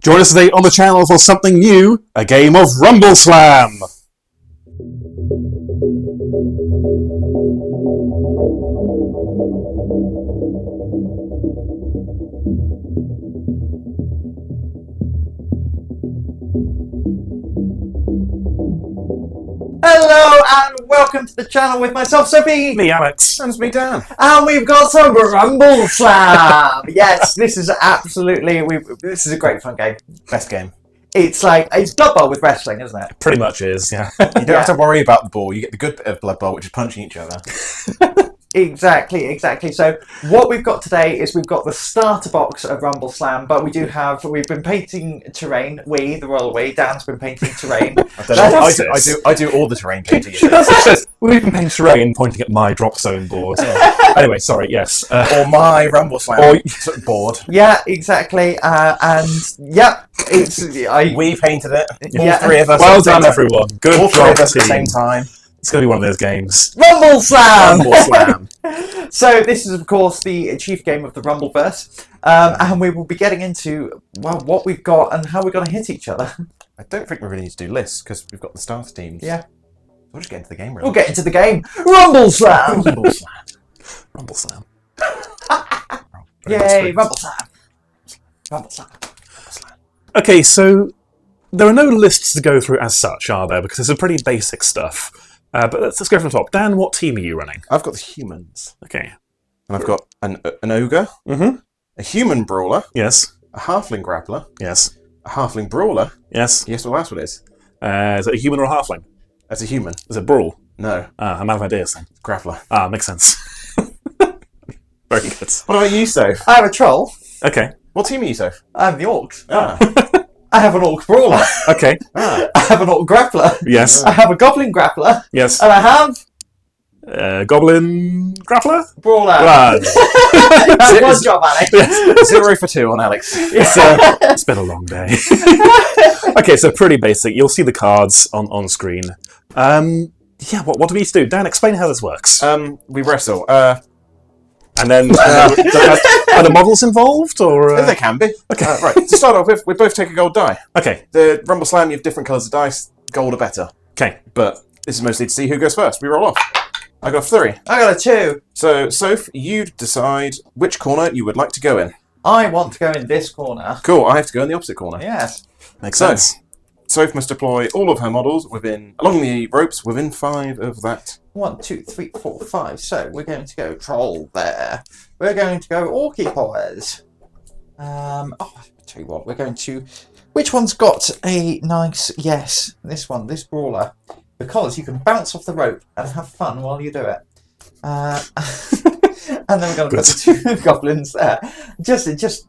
Join us today on the channel for something new, a game of Rumbleslam. Hello and welcome to the channel with myself, Sophie. Me, Alex. And me, Dan. And we've got some Rumbleslam. Yes, this is absolutely, this is a great fun game. Best game. It's Blood Bowl with wrestling, isn't it? Pretty much is, yeah. You don't have to worry about the ball. You get the good bit of Blood Bowl, which is punching each other. Exactly. So what we've got today is we've got the starter box of Rumbleslam, but we've been painting terrain. The royal we, Dan's been painting terrain. I do all the terrain painting. We've been playing terrain pointing at my drop zone board. Anyway, sorry, yes. Or my Rumbleslam board. Yeah, exactly. We painted it. Yeah. All three of us. Well done, everyone. Good all job, three of us team. at the same time. It's going to be one of those games. Rumbleslam! Rumbleslam. So this is, of course, the chief game of the Rumbleverse, and we will be getting into what we've got and how we're going to hit each other. I don't think we really need to do lists because we've got the starter teams. Yeah. We'll just get into the game, really. We'll get into the game. Rumbleslam! Rumbleslam. Yay, Rumbleslam! Okay, so there are no lists to go through as such, are there? Because it's a pretty basic stuff. But let's go from the top. Dan, what team are you running? I've got the humans. Okay. And I've got an ogre, a human brawler, Yes. a halfling grappler, Yes. a halfling brawler. Yes. Guess what the last one is? Is it a human or a halfling? That's a human. Is it brawl? No, I'm out of ideas then. grappler. Makes sense. Very good. What about you, Soph? I have a troll. Okay. What team are you, Soph? I have the orcs. Ah. I have an orc brawler. Okay. Ah. I have an orc grappler. Yes. I have a goblin grappler. Yes. And I have Goblin grappler? brawler. Right. That's one job, Alex. 0 for 2 on Alex. It's been a long day. Okay, so pretty basic. You'll see the cards on screen. Yeah, what do we need to do? Dan, explain how this works. We wrestle. And then, are the models involved, or? There can be. Okay. Right, to start off with, we both take a gold die. Okay. The Rumbleslam, you have different colours of dice. Gold are better. Okay. But this is mostly to see who goes first. We roll off. I got 3. I got a 2. So, Soph, you decide which corner you would like to go in. I want to go in this corner. Cool, I have to go in the opposite corner. Yes. Makes sense. Soph must deploy all of her models along the ropes within 5 of that. 1, 2, 3, 4, 5. So we're going to go troll there. We're going to go orky boys. I'll tell you what. We're going to. Which one's got a nice? Yes, this one. This brawler, because you can bounce off the rope and have fun while you do it. And then we're going to put the 2 goblins there.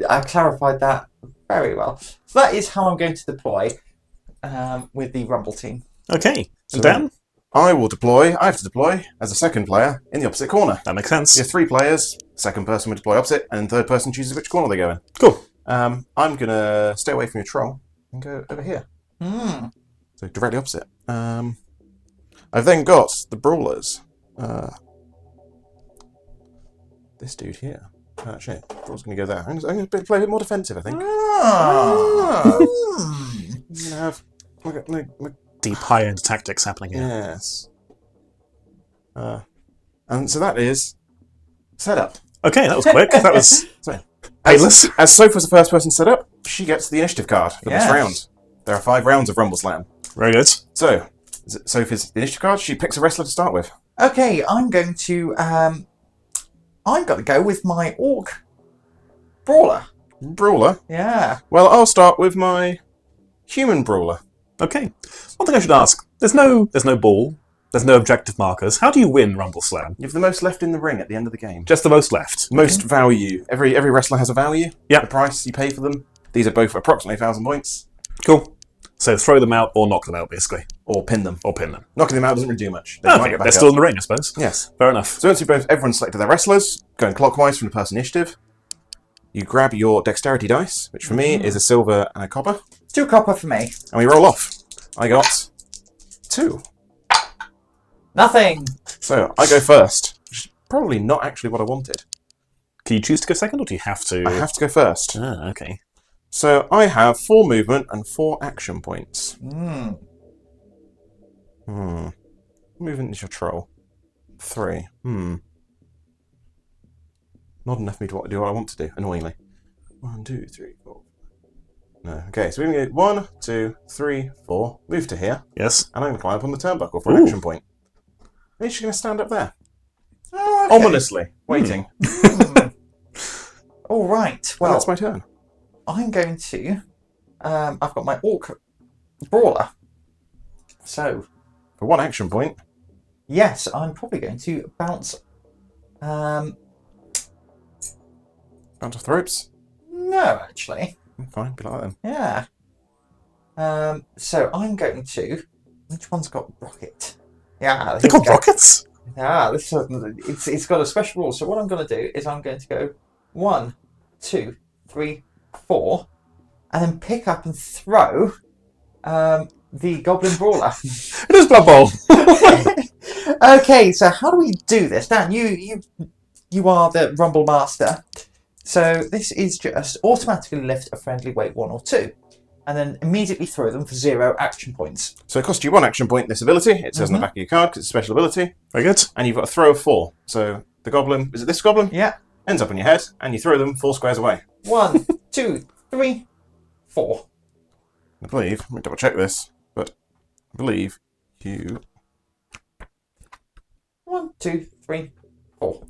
I clarified that very well. So that is how I'm going to deploy with the Rumble team. Okay. So Dan? I have to deploy as a second player in the opposite corner. That makes sense. You have 3 players, second person will deploy opposite, and third person chooses which corner they go in. Cool. I'm going to stay away from your troll and go over here. So directly opposite. I've then got the brawlers. This dude here. Actually, brawler's going to go there. I'm going to play a bit more defensive, I think. I'm going to have... Deep high-end tactics happening here. Yes. And so that is set up. Okay, that was quick. That was So, painless. as Soph was the first person set up, she gets the initiative card for this Yes. round. There are 5 rounds of Rumbleslam. Very good. So, Sophie's the initiative card. She picks a wrestler to start with. Okay, I'm going to go with my orc brawler. Brawler. Yeah. Well, I'll start with my human brawler. Okay. One thing I should ask. There's no ball. There's no objective markers. How do you win Rumbleslam? You have the most left in the ring at the end of the game. Just the most left. Most value. Every wrestler has a value. Yep. The price you pay for them. These are both approximately 1,000 points. Cool. So throw them out or knock them out, basically. Or pin them. Or pin them. Knocking them out doesn't really do much. They might Okay, get back they're still up. in the ring, I suppose. Yes. Fair enough. So once everyone's selected their wrestlers, going clockwise from the person initiative, you grab your dexterity dice, which for me is a silver and a copper, 2 copper for me. and we roll off. I got 2. Nothing. So I go first, which is probably not actually what I wanted. Can you choose to go second, or do you have to? I have to go first. Ah, okay. So I have 4 movement and 4 action points. Movement is your troll. 3. Not enough for me to do what I want to do, annoyingly. 1, 2, 3, 4. No. Okay, so we're going to go 1, 2, 3, 4. Move to here. Yes. And I'm going to climb up on the turnbuckle for an action point. And she's going to stand up there. Oh, okay. Ominously, waiting. All right. Well, that's my turn. I'm going to. I've got my orc brawler. So, For 1 action point. yes, I'm probably going to bounce. Bounce off the ropes. No, actually. Fine, be like that then. Yeah. So I'm going to. Which one's got rocket? Yeah, They're called rockets? Yeah, it's got a special rule. So what I'm going to do is I'm going to go 1, 2, 3, 4, and then pick up and throw the Goblin Brawler. It is Blood Bowl. Okay, so how do we do this? Dan, you are the Rumble Master. So this is just automatically lift a friendly weight 1 or 2, and then immediately throw them for 0 action points. So it costs you 1 action point, this ability. It says on the back of your card, because it's a special ability. Very good. And you've got a throw of 4. So the goblin, is it this goblin? Yeah. Ends up on your head, and you throw them 4 squares away. 1, 2, 3, 4. I believe, let me double check this, but I believe you... 1, 2, 3, 4.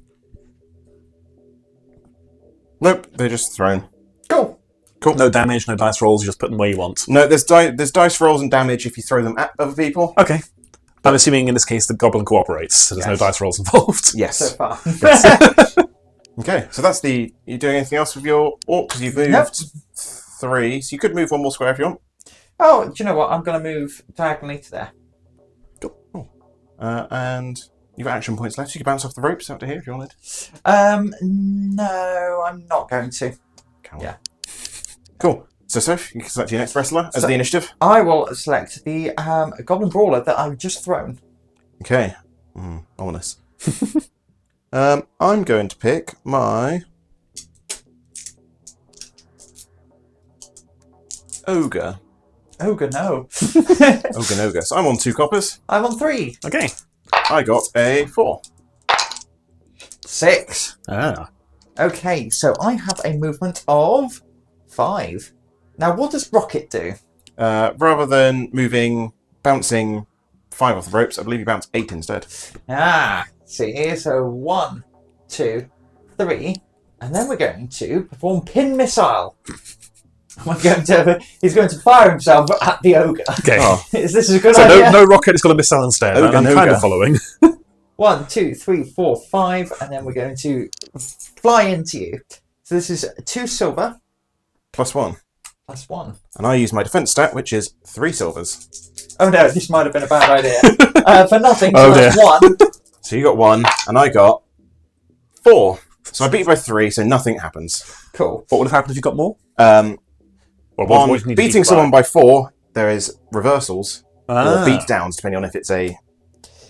Nope, they're just thrown. Cool. Cool. No damage, no dice rolls, you just put them where you want. No, there's dice rolls and damage if you throw them at other people. Okay. I'm assuming in this case the goblin cooperates, so there's no dice rolls involved. Yes. So far. Okay, so that's the... You doing anything else with your orc? Because you've moved 3, so you could move 1 more square if you want. Oh, do you know what? I'm going to move diagonally to there. Cool. And you've got action points left, so you can bounce off the ropes out to here if you wanted. No, I'm not going to. Coward. Yeah. Cool. So, Soph, you can select your next wrestler as the initiative. I will select the Goblin Brawler that I've just thrown. Okay. Ominous. I'm going to pick my... Ogre. Ogre, no. Ogre. So I'm on 2 coppers. I'm on 3. Okay. I got a 4. 6. Ah. Okay, so I have a movement of 5. Now, what does Rocket do? Rather than bouncing 5 off the ropes, I believe you bounce 8 instead. Ah, see here, so 1, 2, 3, and then we're going to perform Pin Missile. He's going to fire himself at the ogre. Okay. Oh. Is this a good So idea? no rocket, it's got a missile instead. Ogre, I'm kind of following. 1, 2, 3, 4, 5, and then we're going to fly into you. So this is 2 silver. +1. +1. And I use my defense stat, which is 3 silvers. Oh no, this might have been a bad idea. For nothing, Oh, so that's 1. So you got 1, and I got 4. So I beat you by 3, so nothing happens. Cool. What would have happened if you got more? On what do you need to beating beat someone by 4, there is reversals or beat downs, depending on if it's a...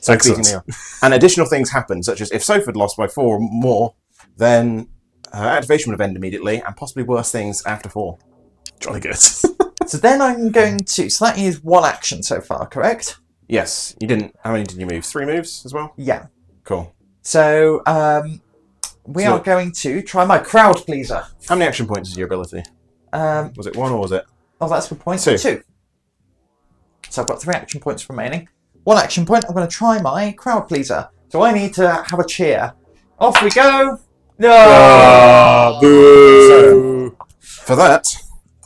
So Excellent. beating the... And additional things happen, such as if Soph had lost by 4 or more, then her activation would have ended immediately, and possibly worse things after 4. Jolly good. So then I'm going to... So that is 1 action so far, correct? Yes, you didn't... How many did you move? 3 moves as well? Yeah. Cool. So we are going to try my Crowd Pleaser. How many action points is your ability? Was it 1 or was it... Oh, that's a good point. 2. 2. So I've got 3 action points remaining. 1 action point, I'm going to try my Crowd Pleaser. So I need to have a cheer. Off we go! No! Boo! For that,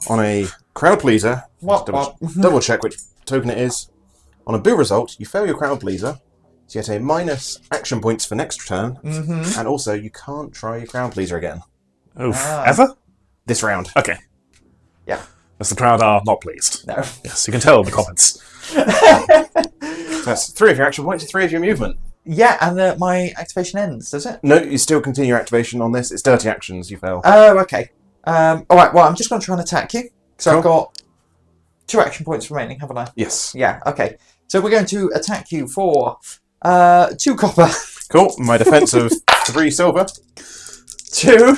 on a crowd pleaser, What? double check which token it is. On a boo result, you fail your crowd pleaser, so you get a minus action points for next turn, and also you can't try your crowd pleaser again. Oof. Ever? This round. Okay. Yeah. As the crowd are not pleased. No. Yes, you can tell in the comments. So that's 3 of your action points and 3 of your movement. Yeah, and my activation ends, does it? No, you still continue your activation on this. It's dirty actions, you fail. Oh, okay. Alright, well, I'm just going to try and attack you. So Cool. I've got 2 action points remaining, haven't I? Yes. Yeah, okay. So we're going to attack you for 2 copper. Cool. My defense of 3 silver. 2.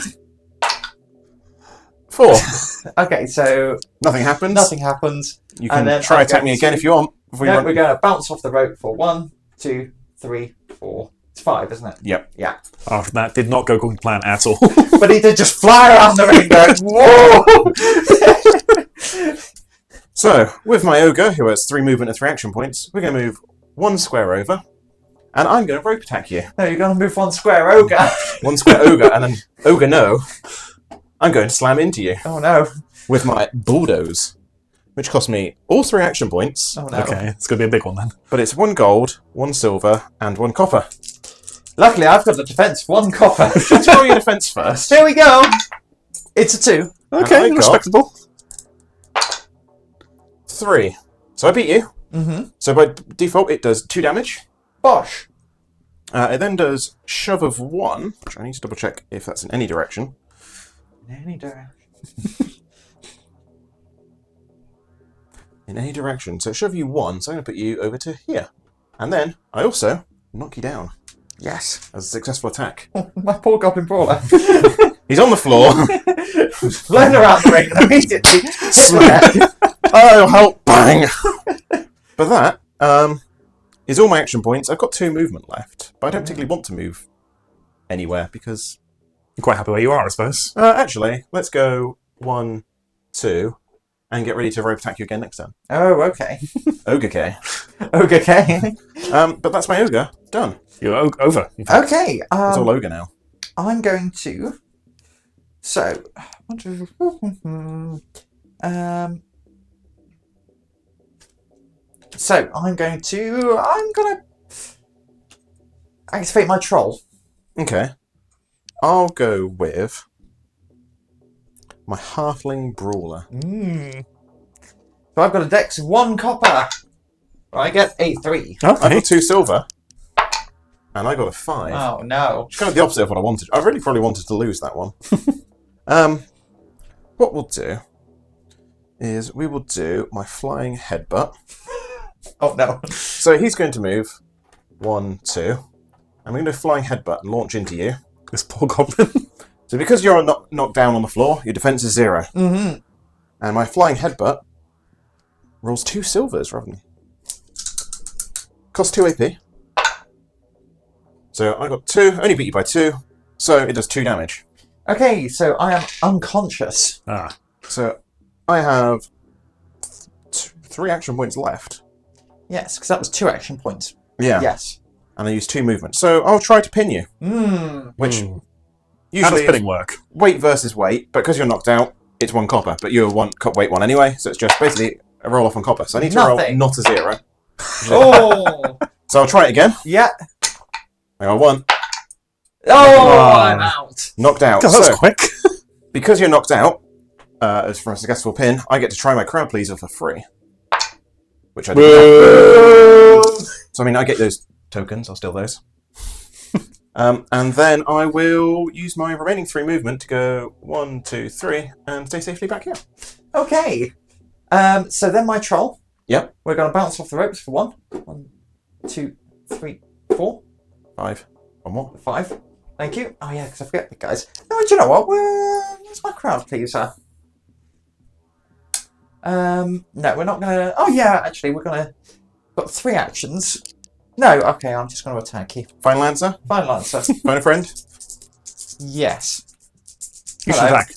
4. Okay, so Nothing happens. nothing happens. You And can then try I'm attack going me again to- if you want. Before you No, run. we're going to bounce off the rope for 1, 2, 3, 4. It's 5, isn't it? Yep. Yeah. Oh, that did not go according to plan at all. But he did just fly around the ring going, whoa! So, with my ogre, who has 3 movement and 3 action points, we're going to move 1 square over, and I'm going to rope attack you. No, you're going to move 1 square ogre. 1 square ogre, and then ogre no. I'm going to slam into you Oh no. with my bulldoze, which cost me all 3 action points, Oh no. Okay, it's going to be a big one then. but it's 1 gold, 1 silver, and 1 copper. Luckily, I've got the defense. 1 copper. Let's roll your defense first. Here we go. It's a 2. Okay, I got- respectable. 3. So I beat you. Mm-hmm. So by default, it does 2 damage. Bosh. It then does shove of 1, which I need to double check if that's in any direction. In any direction. In any direction. So shove you 1, so I'm going to put you over to here. And then I also knock you down Yes. as a successful attack. My poor goblin brawler. He's on the floor. Flown around the ring and immediately smack. Oh, help! Bang! But that is all my action points. I've got 2 movement left, but I don't particularly want to move anywhere because... You're quite happy where you are, I suppose. actually, let's go 1, 2, and get ready to rope attack you again next turn. Oh, okay. Ogre K. Ogre K. But that's my ogre. Done. You're over. in fact. Okay. It's all ogre now. I'm going to. So, so I'm going to activate my troll. Okay. I'll go with my halfling brawler. So I've got a dex of 1 copper. I get a 3. I've Okay. got 2 silver, and I got a 5. Oh no. It's kind of the opposite of what I wanted. I really probably wanted to lose that one. What we'll do is we will do my flying headbutt. Oh no. So he's going to move 1, 2. I'm going to do a flying headbutt and launch into you. This poor goblin. So because you're knocked down on the floor, your defense is 0. Mm-hmm. And my flying headbutt rolls 2 silvers rather than... Costs 2 AP. So I got 2, only beat you by 2, so it does 2 damage. Okay, so I am unconscious. Ah, So I have 3 action points left. Yes, because that was 2 action points. Yeah. Yes. And I use 2 movement. So I'll try to pin you, which how does usually pinning is work? weight versus weight, but because you're knocked out, it's 1 copper, but you're weight 1 anyway, so it's just basically a roll off on copper. So I need to roll Nothing. not a 0. Oh. So I'll try it again. Yeah. I got 1. Oh, I'm out. Knocked out. God, that was So, quick. because you're knocked out, as for a successful pin, I get to try my crowd pleaser for free. Which I do. So I mean, I get those tokens, I'll steal those. And then I will use my remaining 3 movement to go 1, 2, 3, and stay safely back here. Okay. So then my troll. Yep. We're going to bounce off the ropes for 1, 2, 3, 4, 5. 1 more. 5. Thank you. Oh yeah, because I forget the guys. No, do you know what? Where's my crowd pleaser? No, we're not going to... Oh yeah, actually, we're going to... Got 3 actions. No, okay, I'm just going to attack you. Final answer? Final answer. Phone a friend? Yes. You should Hello. attack.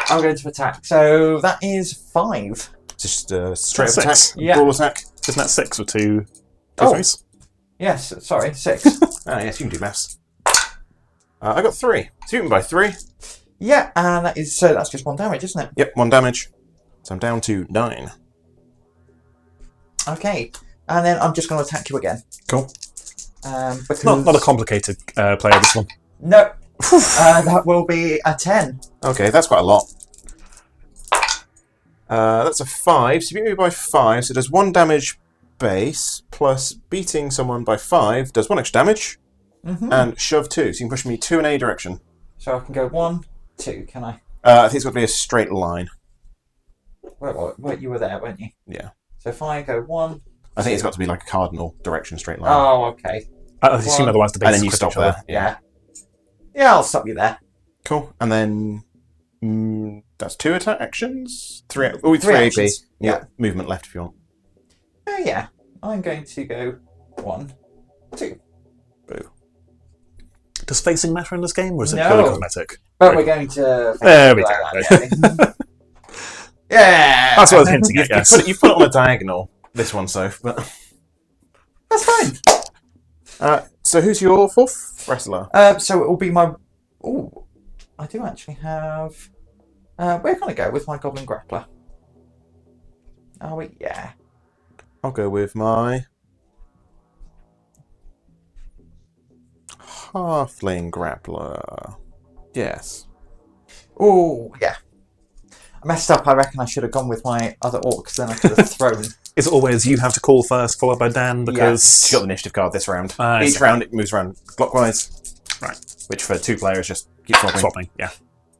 I'm going to attack. So that is 5. Just a straight up Six. attack? Yeah. Brawl attack? Isn't that 6 with 2 Oh. threes? Yes, sorry, 6. Ah, yes, you can do maths. I got 3. So you can buy 3. Yeah, and that is... So that's just 1 damage, isn't it? Yep, 1 damage. So I'm down to 9. Okay. And then I'm just going to attack you again. Cool. Because... Not a complicated player, this one. No. That will be a 10. Okay, that's quite a lot. That's a 5. So you beat me by 5, so it does 1 damage base, plus beating someone by 5 does 1 extra damage, and shove 2, so you can push me 2 in any direction. So I can go 1, 2, can I? I think it's got to be a straight line. Wait, you were there, weren't you? Yeah. So if I go 1... I think it's got to be like a cardinal direction straight line. Oh, okay. I assume One. otherwise the and bases then you crit stop each other. there. Yeah. Yeah, I'll stop you there. Cool. And then That's 2 attack actions. 3 AP. actions. Yeah, movement left if you want. Oh yeah, I'm going to go 1, 2. Boo. Does facing matter in this game, or is it No. purely cosmetic? But we're going to... There we go. Yeah! That's what I was hinting at, yes. You put it on a diagonal, this one, Soph, but... That's fine. So who's your 4th wrestler? So it will be my... Oh, I do actually have... we're going to go with my Goblin Grappler. Are we? Yeah. I'll go with my... Halfling Grappler. Yes. Oh, yeah. I messed up. I reckon I should have gone with my other orc, because then I could have thrown... It's always you have to call first, followed by Dan, because... She's got the initiative card this round. I Each see. round it moves around clockwise. Right. Which for 2 players just keep swapping. Swapping, yeah.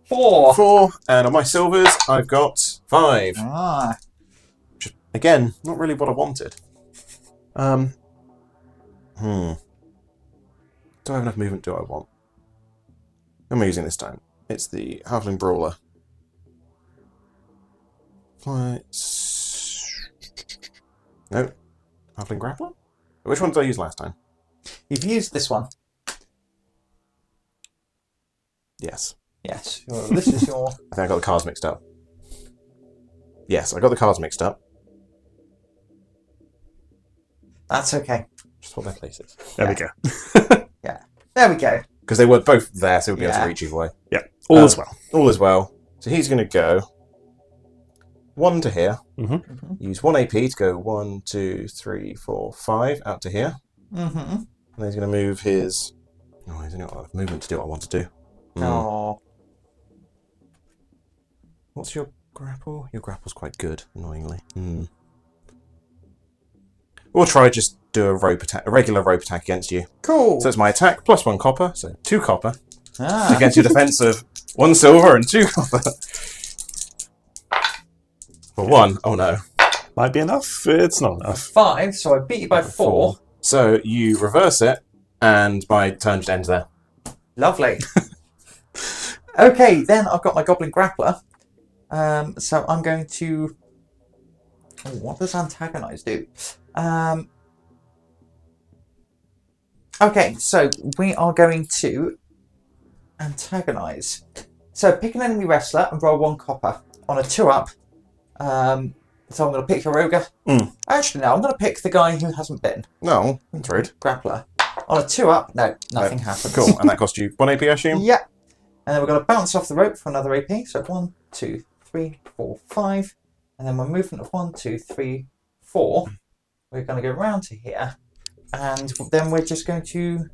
4. 4, and on my silvers I've got 5. Ah. Which, again, not really what I wanted. Do I have enough movement? Do I want? Who am I using this time? It's the Halfling Brawler. No. Halfling Grappler? Which one did I use last time? You've used this one. Yes. Yes. This is your... I think I got the cards mixed up. Yes, I got the cards mixed up. That's okay. Just swap their places. There we go. There we go. Because they were both there, so we'll be able to reach either way. Yeah, all as well. All as well. So he's going to go 1 to here. Use 1 AP to go 1, 2, 3, 4, 5 out to here. And then he's going to move his... Oh, he's only got enough movement to do what I want to do. Oh. What's your grapple? Your grapple's quite good, annoyingly. We'll try just do a regular rope attack against you. Cool. So it's my attack plus 1 copper, so 2 copper. Ah. Against your defense of 1 silver and 2 copper. For 1, oh no. Might be enough. It's not enough. 5, so I beat you by 4. So you reverse it, and my turn just ends there. Lovely. Okay, then I've got my Goblin Grappler. So I'm going to... Oh, what does Antagonize do? Okay, so we are going to Antagonize. So pick an enemy wrestler and roll 1 copper on a 2-up. So I'm going to pick your ogre. Actually, no, I'm going to pick the guy who hasn't been. No, that's rude. Grappler. On a 2-up, no, nothing happens. Cool, and that cost you 1 AP, I assume? Yeah. And then we're going to bounce off the rope for another AP. So 1, 2, 3, 4, 5. And then my movement of 1, 2, 3, 4. We're going to go round to here. And then we're just going to...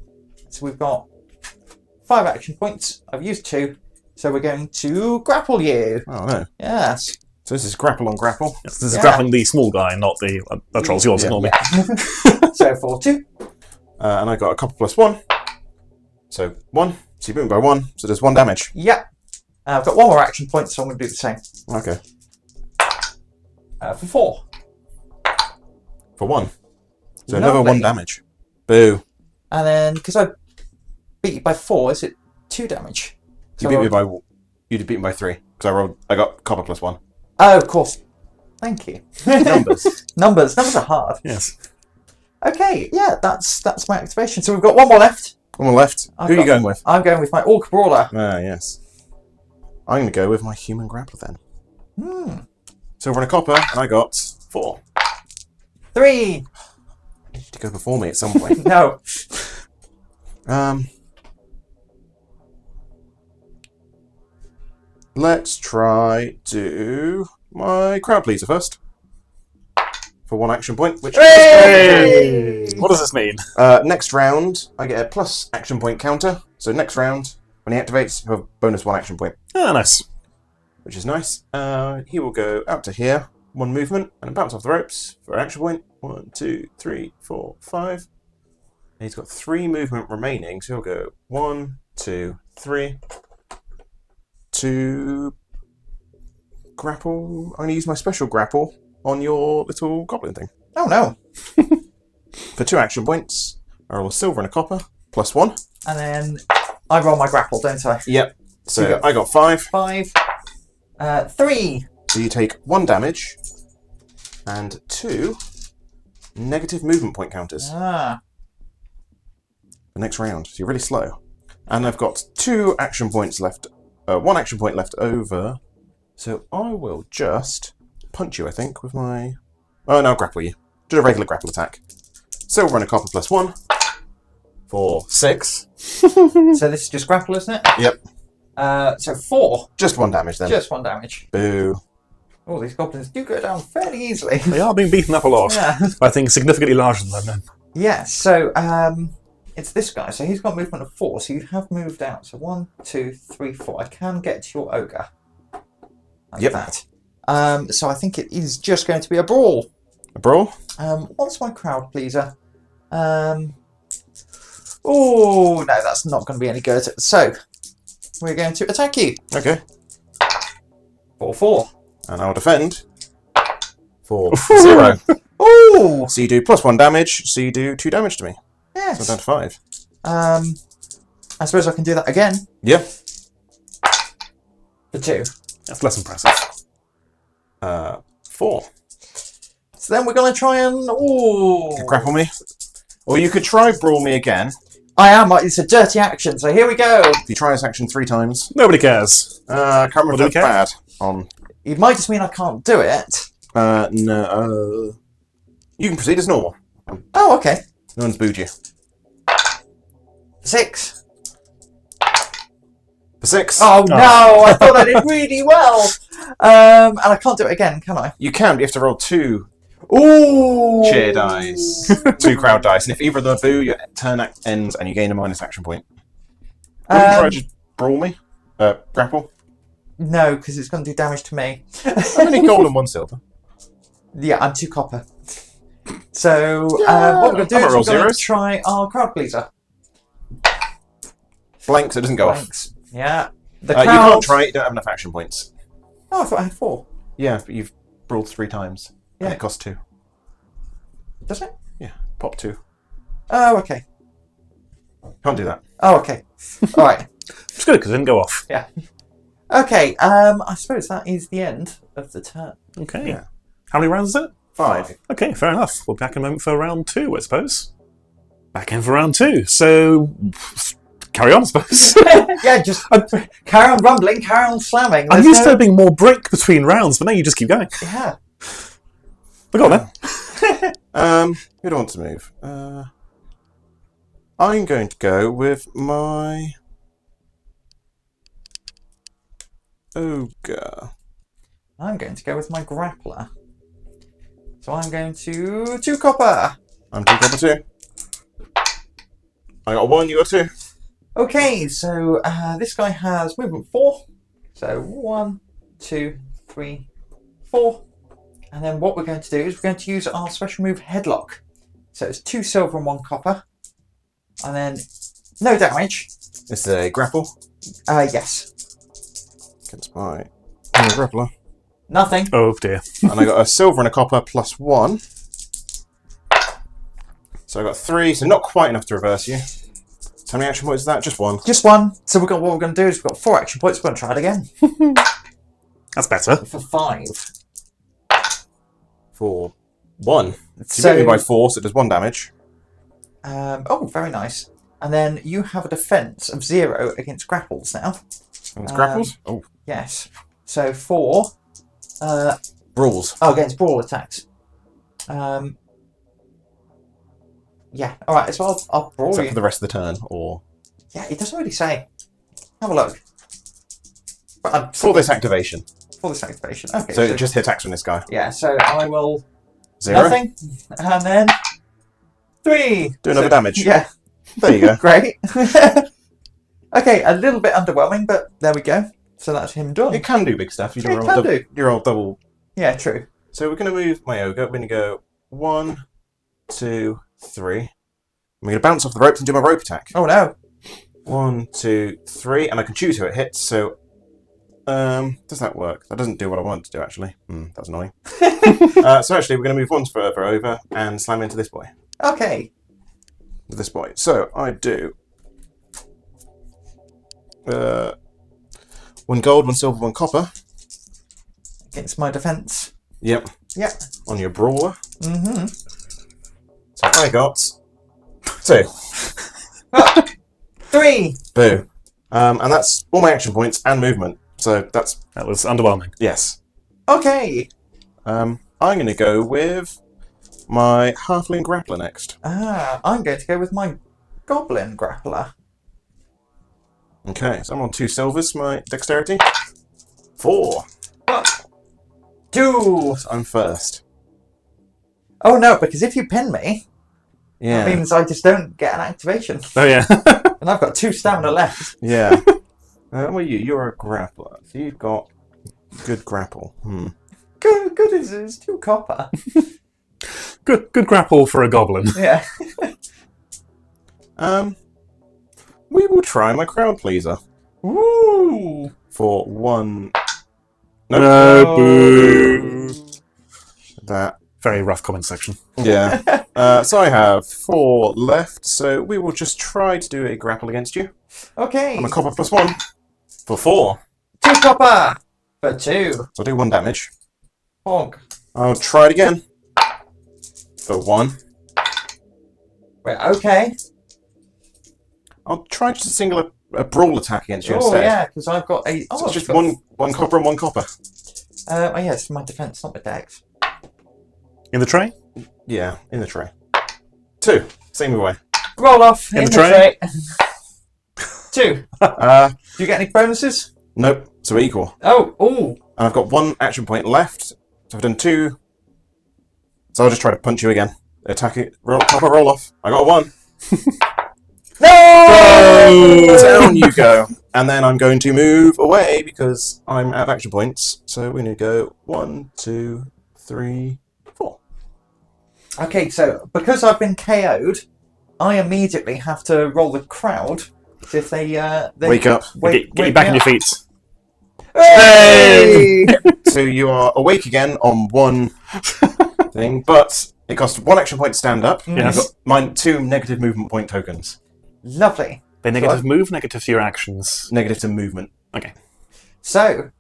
So we've got 5 action points. I've used 2. So we're going to grapple you. Oh, no. Yes. So this is grapple on grapple. Yes, this is grappling the small guy, not the... that troll's yours, ignore me. So 4, 2. And I got a copper plus 1. So 1. So you beat me by 1. So there's 1 damage. Yeah. I've got 1 more action point, so I'm going to do the same. Okay. For 4. For 1. So Lovely. another 1 damage. Boo. And then, because I beat you by 4, is it 2 damage? You beat me by... You'd beat me by 3. Because I got copper plus 1. Oh, of course. Thank you. Numbers. Numbers are hard. Yes. Okay, yeah, that's my activation. So we've got 1 more left. 1 more left. Who are you going with? I'm going with my Orc Brawler. Ah, yes. I'm going to go with my Human Grappler then. Silver and a copper, and I got 4. 3. You need to go before me at some point. No. Let's try do my crowd pleaser first. For 1 action point, which Hey! What does this mean? next round I get a plus action point counter. So next round, when he activates, you have a bonus 1 action point. Ah, nice. Which is nice. He will go out to here, 1 movement, and bounce off the ropes for an action point. 1, 2, 3, 4, 5. And he's got 3 movement remaining, so he'll go 1, 2, 3. To grapple. I'm going to use my special grapple on your little goblin thing. Oh, no. For 2 action points, I roll a silver and a copper, plus 1. And then I roll my grapple, don't I? Yep. So You got I got 5. 5. 3. So you take 1 damage and 2 negative movement point counters Ah. the next round. So you're really slow. And I've got 2 action points left. 1 action point left over. So I will just punch you, I think, with my... Oh, no, I'll grapple you. Do a regular grapple attack. Silver and a copper +1 for 6. So this is just grapple, isn't it? Yep. So 4. Just 1 damage then. Just 1 damage. Boo. Oh, these goblins do go down fairly easily. They are being beaten up a lot. Yeah. I think significantly larger than them. Yeah, so it's this guy. So he's got movement of 4, so you have moved out. So 1, 2, 3, 4. I can get to your ogre. Like Yep. that. So I think it is just going to be a brawl. A brawl? What's my crowd pleaser? Oh, no, that's not going to be any good. So we're going to attack you. Okay. 4/4. And I'll defend for 0. Oh, So you do +1 damage, so you do 2 damage to me. yes. So I'm down to 5. I suppose I can do that again Yeah. for 2. That's less impressive. 4. So then we're going to try and Grapple me. Or you could try brawl me again. I am. It's a dirty action. So here we go. If you try this action 3 times. Nobody cares. I can't remember do if we that's bad. On. It might just mean I can't do it. No. You can proceed as normal. Oh, okay. No one's booed you. 6. For 6. Oh no! I thought I did really well. And I can't do it again, can I? You can, but you have to roll 2 Ooh! cheer dice. 2 crowd dice. And if either of them are boo, your turn ends and you gain a minus action point. Would you try to just brawl me? Grapple? No, because it's going to do damage to me. How many gold and 1 silver? Yeah, I'm 2 copper. So what we're going to do I'm is gonna roll we're going zeros. to try our crowd pleaser. Blank, so it doesn't go off. Blanks. Yeah. The You crowd... can't try it, you don't have enough action points. Oh, I thought I had 4. Yeah, but you've brawled 3 times. Yeah. And it costs 2. Does it? Yeah, pop 2. Oh, okay. Can't do that. Oh, okay. All right. It's good because it didn't go off. Yeah. Okay. I suppose that is the end of the turn. Okay. Yeah. How many rounds is it? 5. Okay, fair enough. We'll be back in a moment for round 2, I suppose. Back in for round 2. So, carry on, I suppose. Yeah, just carry on rumbling, carry on slamming. I'm There's used to no- there being more break between rounds, but now you just keep going. Yeah. But go on then. Who do I want to move? I'm going to go with my ogre. I'm going to go with my grappler. So I'm going to 2 copper. I'm 2 copper 2. I got 1, you got 2. Okay, so this guy has movement 4. So 1, 2, 3, 4. And then what we're going to do is we're going to use our special move Headlock. So it's 2 silver and 1 copper. And then no damage. This is a grapple Yes. against my grappler. Nothing. Oh dear. And I got a silver and a copper +1. So I got 3, so not quite enough to reverse you. So how many action points is that? Just 1. Just 1. So what we're going to do is we've got 4 action points. We're going to try it again. That's better. For 5. For 1. So So you beat me by 4, so it does 1 damage. oh, very nice. And then you have a defense of 0 against grapples now. And it's grapples? Oh. Yes. So 4. Brawls. Oh, against brawl attacks. Yeah. All right. So I'll brawl Except you. for the rest of the turn, or... Yeah, it doesn't really say. Have a look. But I'm For this activation. for this activation. Okay. So it just hit attacks from this guy. yeah. So I will 0. nothing, and then 3. Do another So- damage. Yeah. There you go. Great. Okay, a little bit underwhelming, but there we go. So that's him done. It can do big stuff. You It roll can double, do. you roll double. Yeah, true. So we're going to move my ogre. We're going to go 1, 2, 3. I'm going to bounce off the ropes and do my rope attack. Oh no. 1, 2, 3, and I can choose who it hits. So, does that work? That doesn't do what I want it to do, actually. That's annoying. So actually, we're going to move 1 further over and slam into this boy. Okay. With this boy. So I do 1 gold, 1 silver, 1 copper. against my defense. Yep. Yep. On your brawler. Mm-hmm. So I got 2. Oh, 3. Boo. And that's all my action points and movement. So that's... That was underwhelming. Yes. Okay. I'm going to go with my Halfling Grappler next. I'm going to go with my Goblin Grappler. Okay, so I'm on 2 silvers, my dexterity. 4. 2. So I'm first. Oh no, because if you pin me, Yeah. that means I just don't get an activation. Oh yeah. And I've got 2 stamina left. Yeah. What are you? You're a grappler. So you've got good grapple. Good is 2 copper. Good grapple for a goblin. Yeah. We will try my crowd pleaser. Ooh. For 1. No, boo. That. Very rough comment section. Yeah. So I have 4 left, so we will just try to do a grapple against you. Okay. I'm a copper plus 1 for 4. 2 copper for 2. So I'll do 1 damage. Honk. I'll try it again for 1. Wait, okay. I'll try just a single a brawl attack against you Oh instead. yeah, because I've got a. So it's just one copper and 1 copper. Oh yeah, it's my defense, not my dex. In the tray? Yeah, in the tray. 2. Same way. Roll off In the tray? 2. Do you get any bonuses? Nope. So we're equal. Oh, ooh. And I've got 1 action point left. So I've done 2. So I'll just try to punch you again. Attack it. Copper roll off. I got 1. No! Down you go. And then I'm going to move away because I'm out of action points. So we're going to go 1, 2, 3, 4. Okay, so because I've been KO'd, I immediately have to roll the crowd. So if they Wake up. Get you back on your feet. Hey! So you are awake again on 1 thing, but it costs 1 action point to stand up. And I've got mine 2 negative movement point tokens. Lovely. They negative move, negative to your actions. Negative to movement. Okay. So,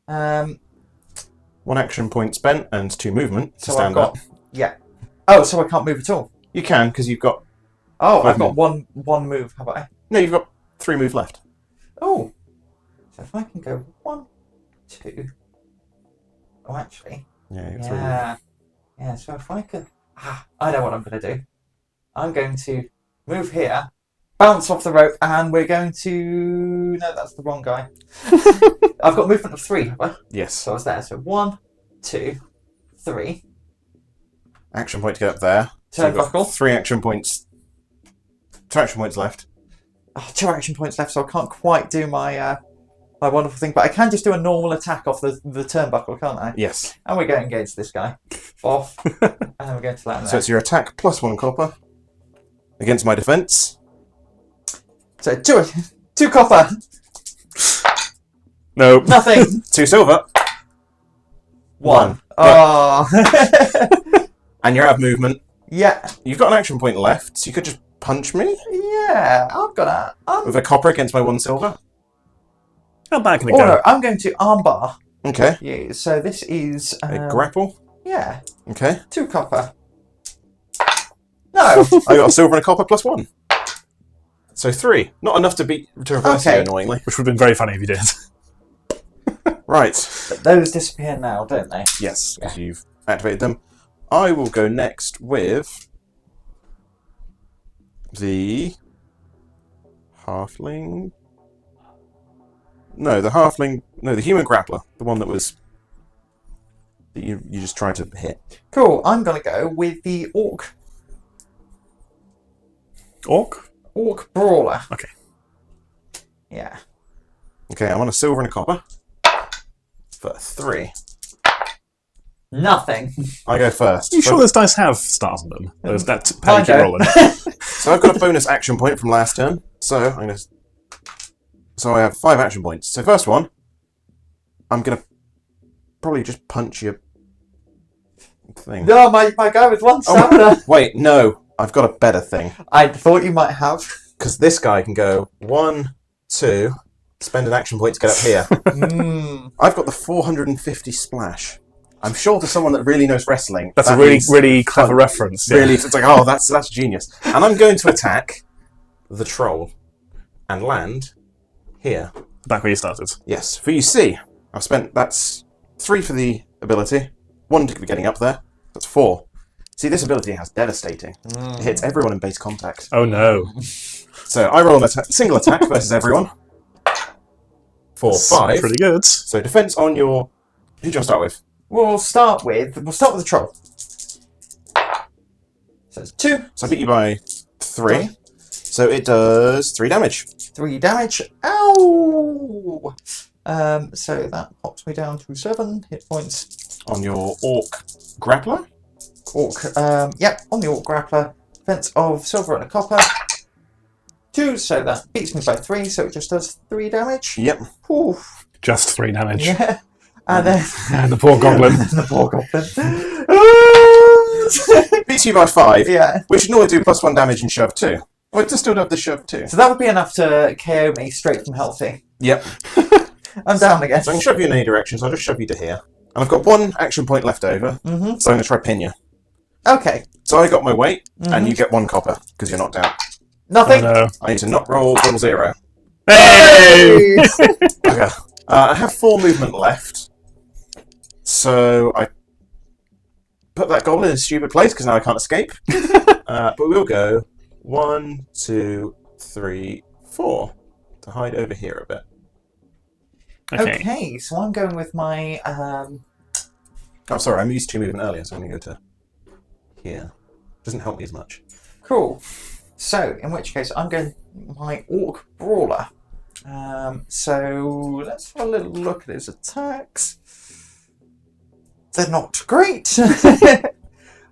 1 action point spent and 2 movement to so I've stand got up. yeah. Oh, so I can't move at all. You can because you've got Oh, I've 5 got one move, have I? no, you've got 3 moves left. Oh, so if I can go 1, 2. Oh, actually, Yeah, you've got 3 moves. yeah. So if I could, I know what I'm going to do. I'm going to move here, bounce off the rope, and we're going to. No, that's the wrong guy. I've got movement of 3, have I? Yes. So I was there. So 1, 2, 3. Action point to get up there. So you've got Turnbuckle. 3 action points. 2 action points left. Oh, 2 action points left, so I can't quite do my my wonderful thing, but I can just do a normal attack off the turnbuckle, can't I? Yes. And we're going against this guy. Off. And then we're going to land So there. it's your attack plus 1 copper against my defense. So 2 copper. No. Nothing. 2 silver. 1. But- Oh. And you're out of movement. Yeah. You've got an action point left, so you could just punch me Yeah. I've got with a copper against my 1 silver. How bad can it Oh go? no, I'm going to armbar Okay. you. So this is A grapple. yeah, Okay. 2 copper. No. I got a silver and a copper plus 1. So 3. Not enough to reverse Okay. you, annoyingly. Which would have been very funny if you did. Right. But those disappear now, don't they? Yes, because you've activated them. I will go next with the halfling. No, the halfling. No, the human grappler. The one that was that you just tried to hit. Cool. I'm gonna go with the orc brawler. Okay. Yeah. Okay, I'm on a silver and a copper for 3. Nothing. I go first. Are you sure those dice have stars on them? That's how I you keep don't. rolling. So I've got a bonus action point from last turn. So I have 5 action points. So first one, I'm gonna probably just punch your thing. No, my guy with 1 stamina. Wait, no, I've got a better thing. I thought you might have. Because this guy can go 1, 2, spend an action point to get up here. I've got the 450 splash. I'm sure to someone that really knows wrestling, That's that a really, means really clever reference. Yeah. Really, it's like, oh, that's genius. And I'm going to attack the troll and land here. Back where you started. Yes, for you see, I've spent, that's 3 for the ability, 1 to be getting up there, that's 4. See, this ability has devastating. It hits everyone in base contact. Oh no. So I roll a single attack versus everyone. For 5. Pretty good. So defense on your, who do you want to start with? We'll start with the troll. So it's 2. So I beat you by 3. So it does 3 damage. 3 damage. Ow! So that pops me down to 7 hit points. On your orc grappler? Yep, on the orc grappler. Defense of silver and a copper. 2, so that beats me by 3, so it just does 3 damage. Yep. Oof. Just 3 damage. Yeah. And then And the poor goblin. the poor goblin. Beats you by 5. Yeah. Which should normally do +1 damage and shove 2. Oh, it does still have the shove 2. So that would be enough to KO me straight from healthy. Yep. I'm down again. So I can shove you in any direction, so I'll just shove you to here. And I've got 1 action point left over, so I'm going to try pin you. Okay. So I got my weight, and you get 1 copper, because you're knocked out. Nothing. Oh no. I need to not roll 0. Hey! Okay. I have 4 movement left, so I put that goblin in a stupid place, because now I can't escape. But we'll go 1, 2, 3, 4 to hide over here a bit. Okay, so I'm going with my Oh, sorry, I used 2 movement earlier, so I'm going to go to here. Doesn't help me as much. cool. So in which case I'm going my orc brawler. So let's have a little look at his attacks. They're not great.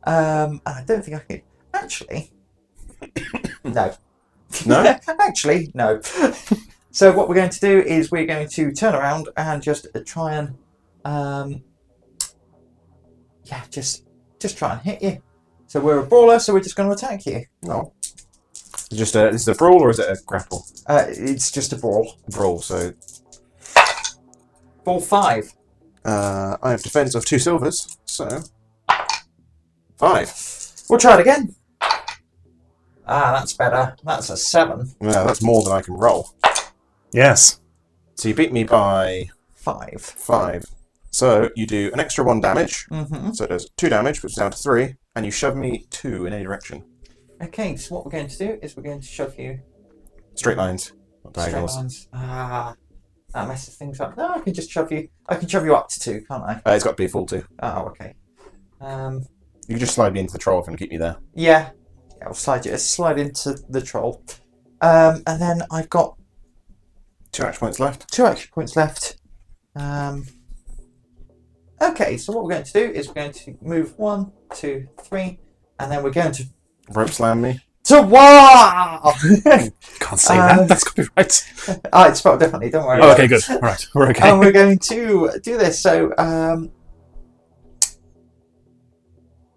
And I don't think I can actually. No. No? Actually, no. So what we're going to do is we're going to turn around and just try and, just try and hit you. So we're a brawler, so we're just going to attack you. No. Is this a brawl or is it a grapple? It's just a brawl. Brawl, so Brawl 5. I have defense of 2 silvers, so 5. We'll try it again. Ah, that's better. That's a 7. Yeah, that's more than I can roll. Yes. So you beat me by 5. 5. So you do an extra 1 damage. Mm-hmm. So it does 2 damage, which is down to 3, and you shove me 2 in any direction. Okay, so what we're going to do is we're going to shove you Straight lines, not straight diagonals. lines. Ah, that messes things up. No, I can just shove you. I can shove you up to 2, can't I? It's got to be full 2. Oh, okay. You can just slide me into the trough and keep me there. Yeah. Yeah, we'll slide into the troll. And then I've got 2 action points left. 2 action points left. Okay, so what we're going to do is we're going to move 1, 2, 3, and then we're going to Rope slam me. wow! Can't say that. That's copyright. It's spelled differently. Don't worry. Oh, about okay, it. good. All right, we're okay. And we're going to do this. So,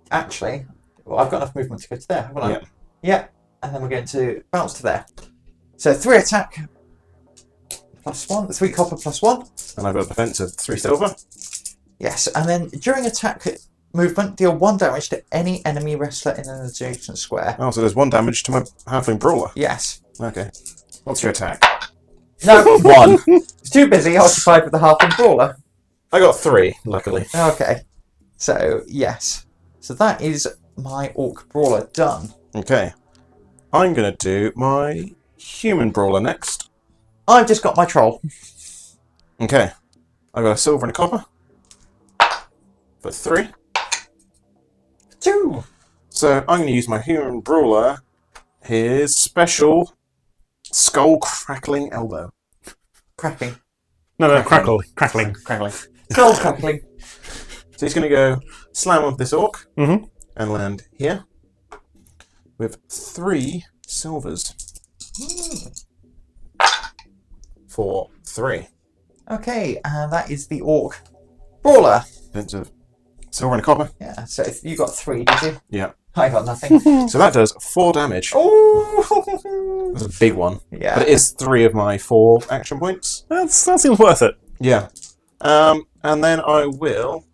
actually, well, I've got enough movement to go to there, haven't I? Yeah. Yeah. And then we're going to bounce to there. So 3 attack +1, 3 copper +1. And I've got a defense of 3 silver. Yes, and then during attack movement, deal 1 damage to any enemy wrestler in an adjacent square. Oh, so there's 1 damage to my halfling brawler. Yes. Okay. What's your attack? No, 1. it's too busy occupied with the half-and brawler. I got 3, luckily. Okay. So, yes. So that is my orc brawler done. Okay. I'm going to do my human brawler next. I've just got my troll. Okay. I've got a silver and a copper. For 3. 2. So I'm going to use my human brawler. His special skull crackling elbow. Cracking. No, crackling. Crackling. Skull crackling. So he's going to go slam with this orc Mm-hmm. and land here with 3 silvers. For 3. Okay, and that is the orc brawler. Defense of silver and a copper. Yeah, so you got 3, did you? Yeah. I got nothing. So that does 4 damage. Oh! That's a big one. Yeah. But it is 3 of my 4 action points. That seems worth it. Yeah. And then I will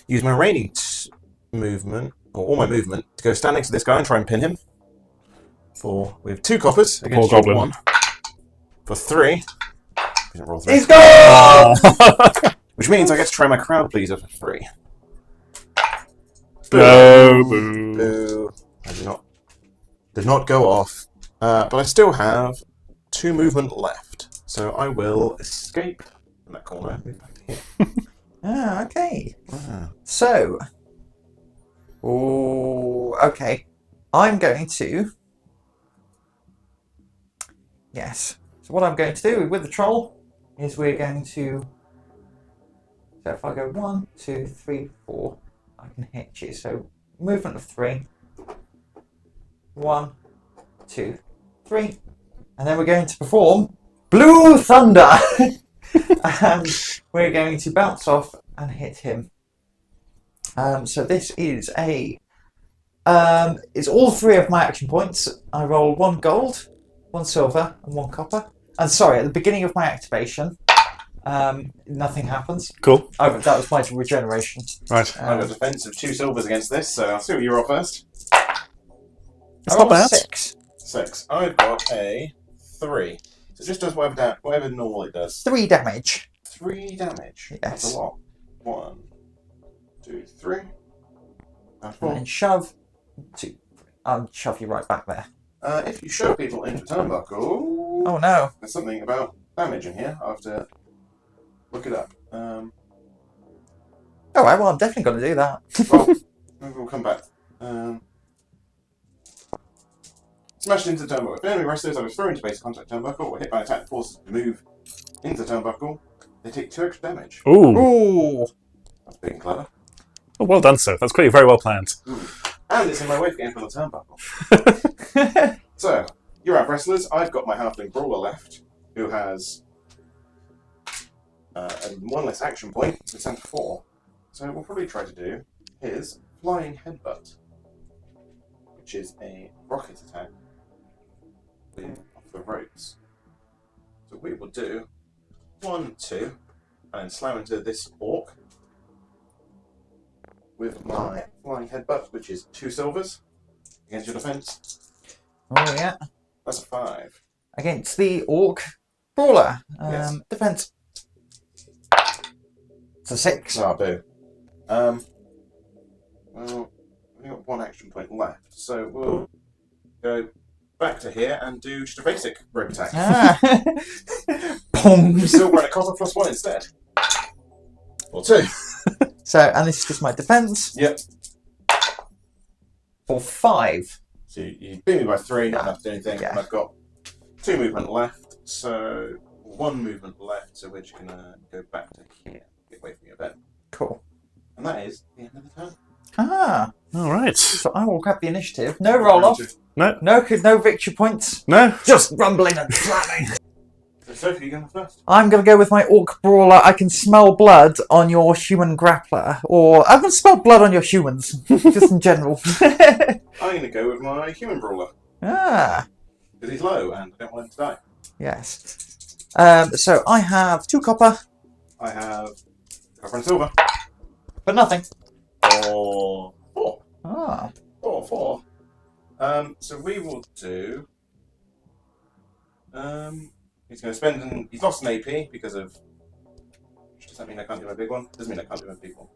use my rainy movement, or all my movement, to go stand next to this guy and try and pin him. We have 2 coppers against Poor your goblin. 1. For 3. Didn't roll 3. He's gone! Which means I get to try my crowd pleaser for 3. No, boo. Boo. I did not go off. But I still have 2 movement left. So I will escape from that corner. Move back to here. Okay. Ah. So. Okay. I'm going to. Yes. So what I'm going to do with the troll is we're going to. So if I go 1, 2, 3, 4, I can hit you. So movement of 3. 1, 2, 3. And then we're going to perform Blue Thunder. And we're going to bounce off and hit him. So this is it's all 3 of my action points. I roll 1 gold, 1 silver, and 1 copper. And sorry, at the beginning of my activation, nothing happens. Cool. Oh, that was my regeneration. Right. I have a defense of 2 silvers against this, so I'll see what you roll first. It's not bad. 6. 6. I've got a 3. So it just does whatever normal it does. 3 damage. 3 damage. Yes. That's a lot. 1, 2, 3. And And 4. then shove. 2. I'll shove you right back there. If you shove people into turnbuckle, Oh no. there's something about damage in here. I'll have to look it up. Alright, well I'm definitely going to do that. Well, maybe we'll come back. Smashed into the turnbuckle. If enemy wrestlers are thrown into base contact turnbuckle or hit by an attack that forces them to move into the turnbuckle, they take 2 extra damage. Ooh. Ooh. That's big and clever. Oh, well done, sir. That's clearly very well planned. And it's in my way of getting from the turnbuckle. So, you're out, wrestlers. I've got my halfling brawler left, who has 1 less action point, so it's down to 4. So we'll probably try to do his flying headbutt, which is a rocket attack off the ropes. So we will do 1, 2, and slam into this orc with my flying headbutt, which is 2 silvers against your defense. Oh yeah. That's a 5. Against the orc brawler. Yes. Defense. It's a 6. Ah, boo. Well, we've only got 1 action point left, so we'll go back to here and do just a basic rope attack. Ah. Boom. Still run a copper +1 instead. Or 2. So, and this is just my defense. Yep. For 5. So you beat me by 3, not enough to do anything, Yeah. and I've got 2 movement left, so 1 movement left, so we're just going to go back to here. Get away from you a bit. Cool. And that is the end of the turn. Ah. All right. So I will grab the initiative. No roll off. No. No victory points. No. Just rumbling and slamming. So Sophie, you going first? I'm going to go with my orc brawler. I can smell blood on your human grappler. Or I'm going to smell blood on your humans. Just in general. I'm going to go with my human brawler, Ah. because he's low and I don't want him to die. Yes. So I have 2 copper. I have copper and silver. But nothing. Or 4. Ah. 4. So we will do. He's going to spend. He's lost an AP because of. Does that mean I can't do my big one? Doesn't mean I can't do my big one.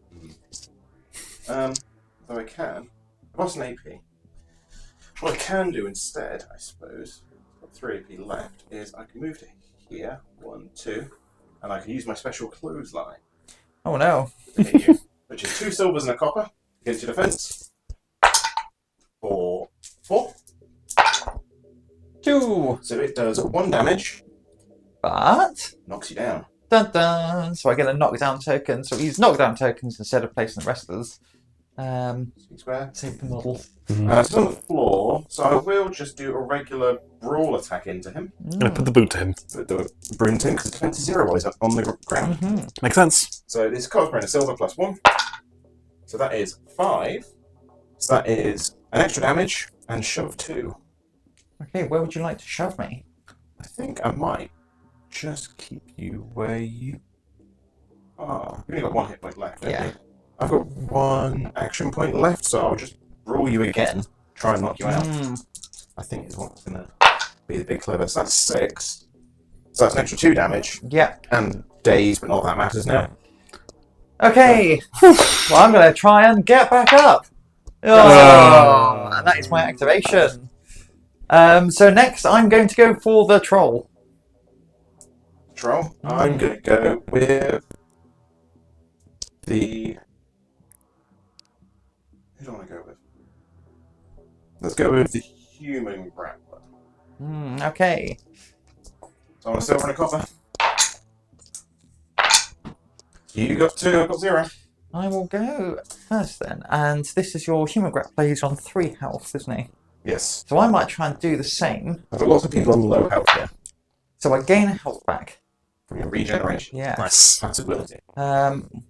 Though I can. I've lost an AP. What I can do instead, I suppose, I've got 3 AP left, is I can move to here, 1, 2, and I can use my special clothesline Oh no. to hit you, which is 2 silvers and a copper against your defense. For 4. 2. So it does 1 damage, But. knocks you down. Dun dun. So I get a knockdown token. So we use knockdown tokens instead of placing the wrestlers. Square. Save the model. It's on the floor, so I will just do a regular brawl attack into him. I'm going to put the boot to him. Put the broom to him, because defense is 0 while he's up on the ground. Mm-hmm. Makes sense. So this costs a silver +1. So that is 5. So that is an extra damage and shove 2. Okay, where would you like to shove me? I think I might just keep you where you are. You've only got 1 hit point left, don't Yeah. you? I've got 1 action point left, so I'll just roll you again. Try and knock you out. I think is what's going to be the big clever. So that's 6. So that's an extra 2 damage. Yeah. And dazed, but not that matters now. Okay. Well, I'm going to try and get back up. Oh, and that is my activation. So next, I'm going to go for the troll. Troll. I'm going to go with the... Who do I want to go with? Let's go with the human grappler. Okay. So I want a silver and a copper. You got 2, I've got 0. I will go first then. And this is your human grappler. He's on 3 health, isn't he? Yes. So I might try and do the same. I've got lots of people on low health here. So I gain a health back. From your regeneration. Yeah. Nice. That's ability. And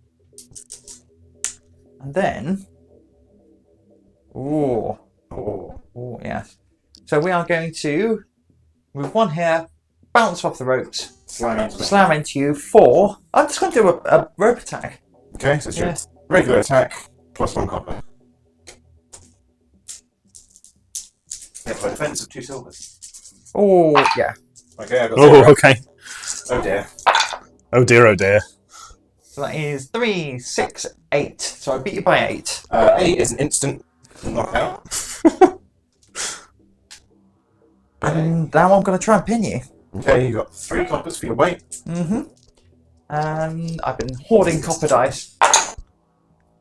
then... Ooh. Oh. Oh, yes. So we are going to, with 1 here, bounce off the ropes, slam into you for... I'm just going to do a rope attack. Okay, so it's your regular attack plus 1 copper. Yeah, for a defense of 2 silvers. Oh, yeah. Okay, I got 0. Oh, okay. Oh dear. Oh dear, oh dear. So that is 3, 6, 8. So I beat you by 8. 8 is an instant knockout. And now I'm going to try and pin you. Okay, you got 3 coppers for your weight. And I've been hoarding copper dice.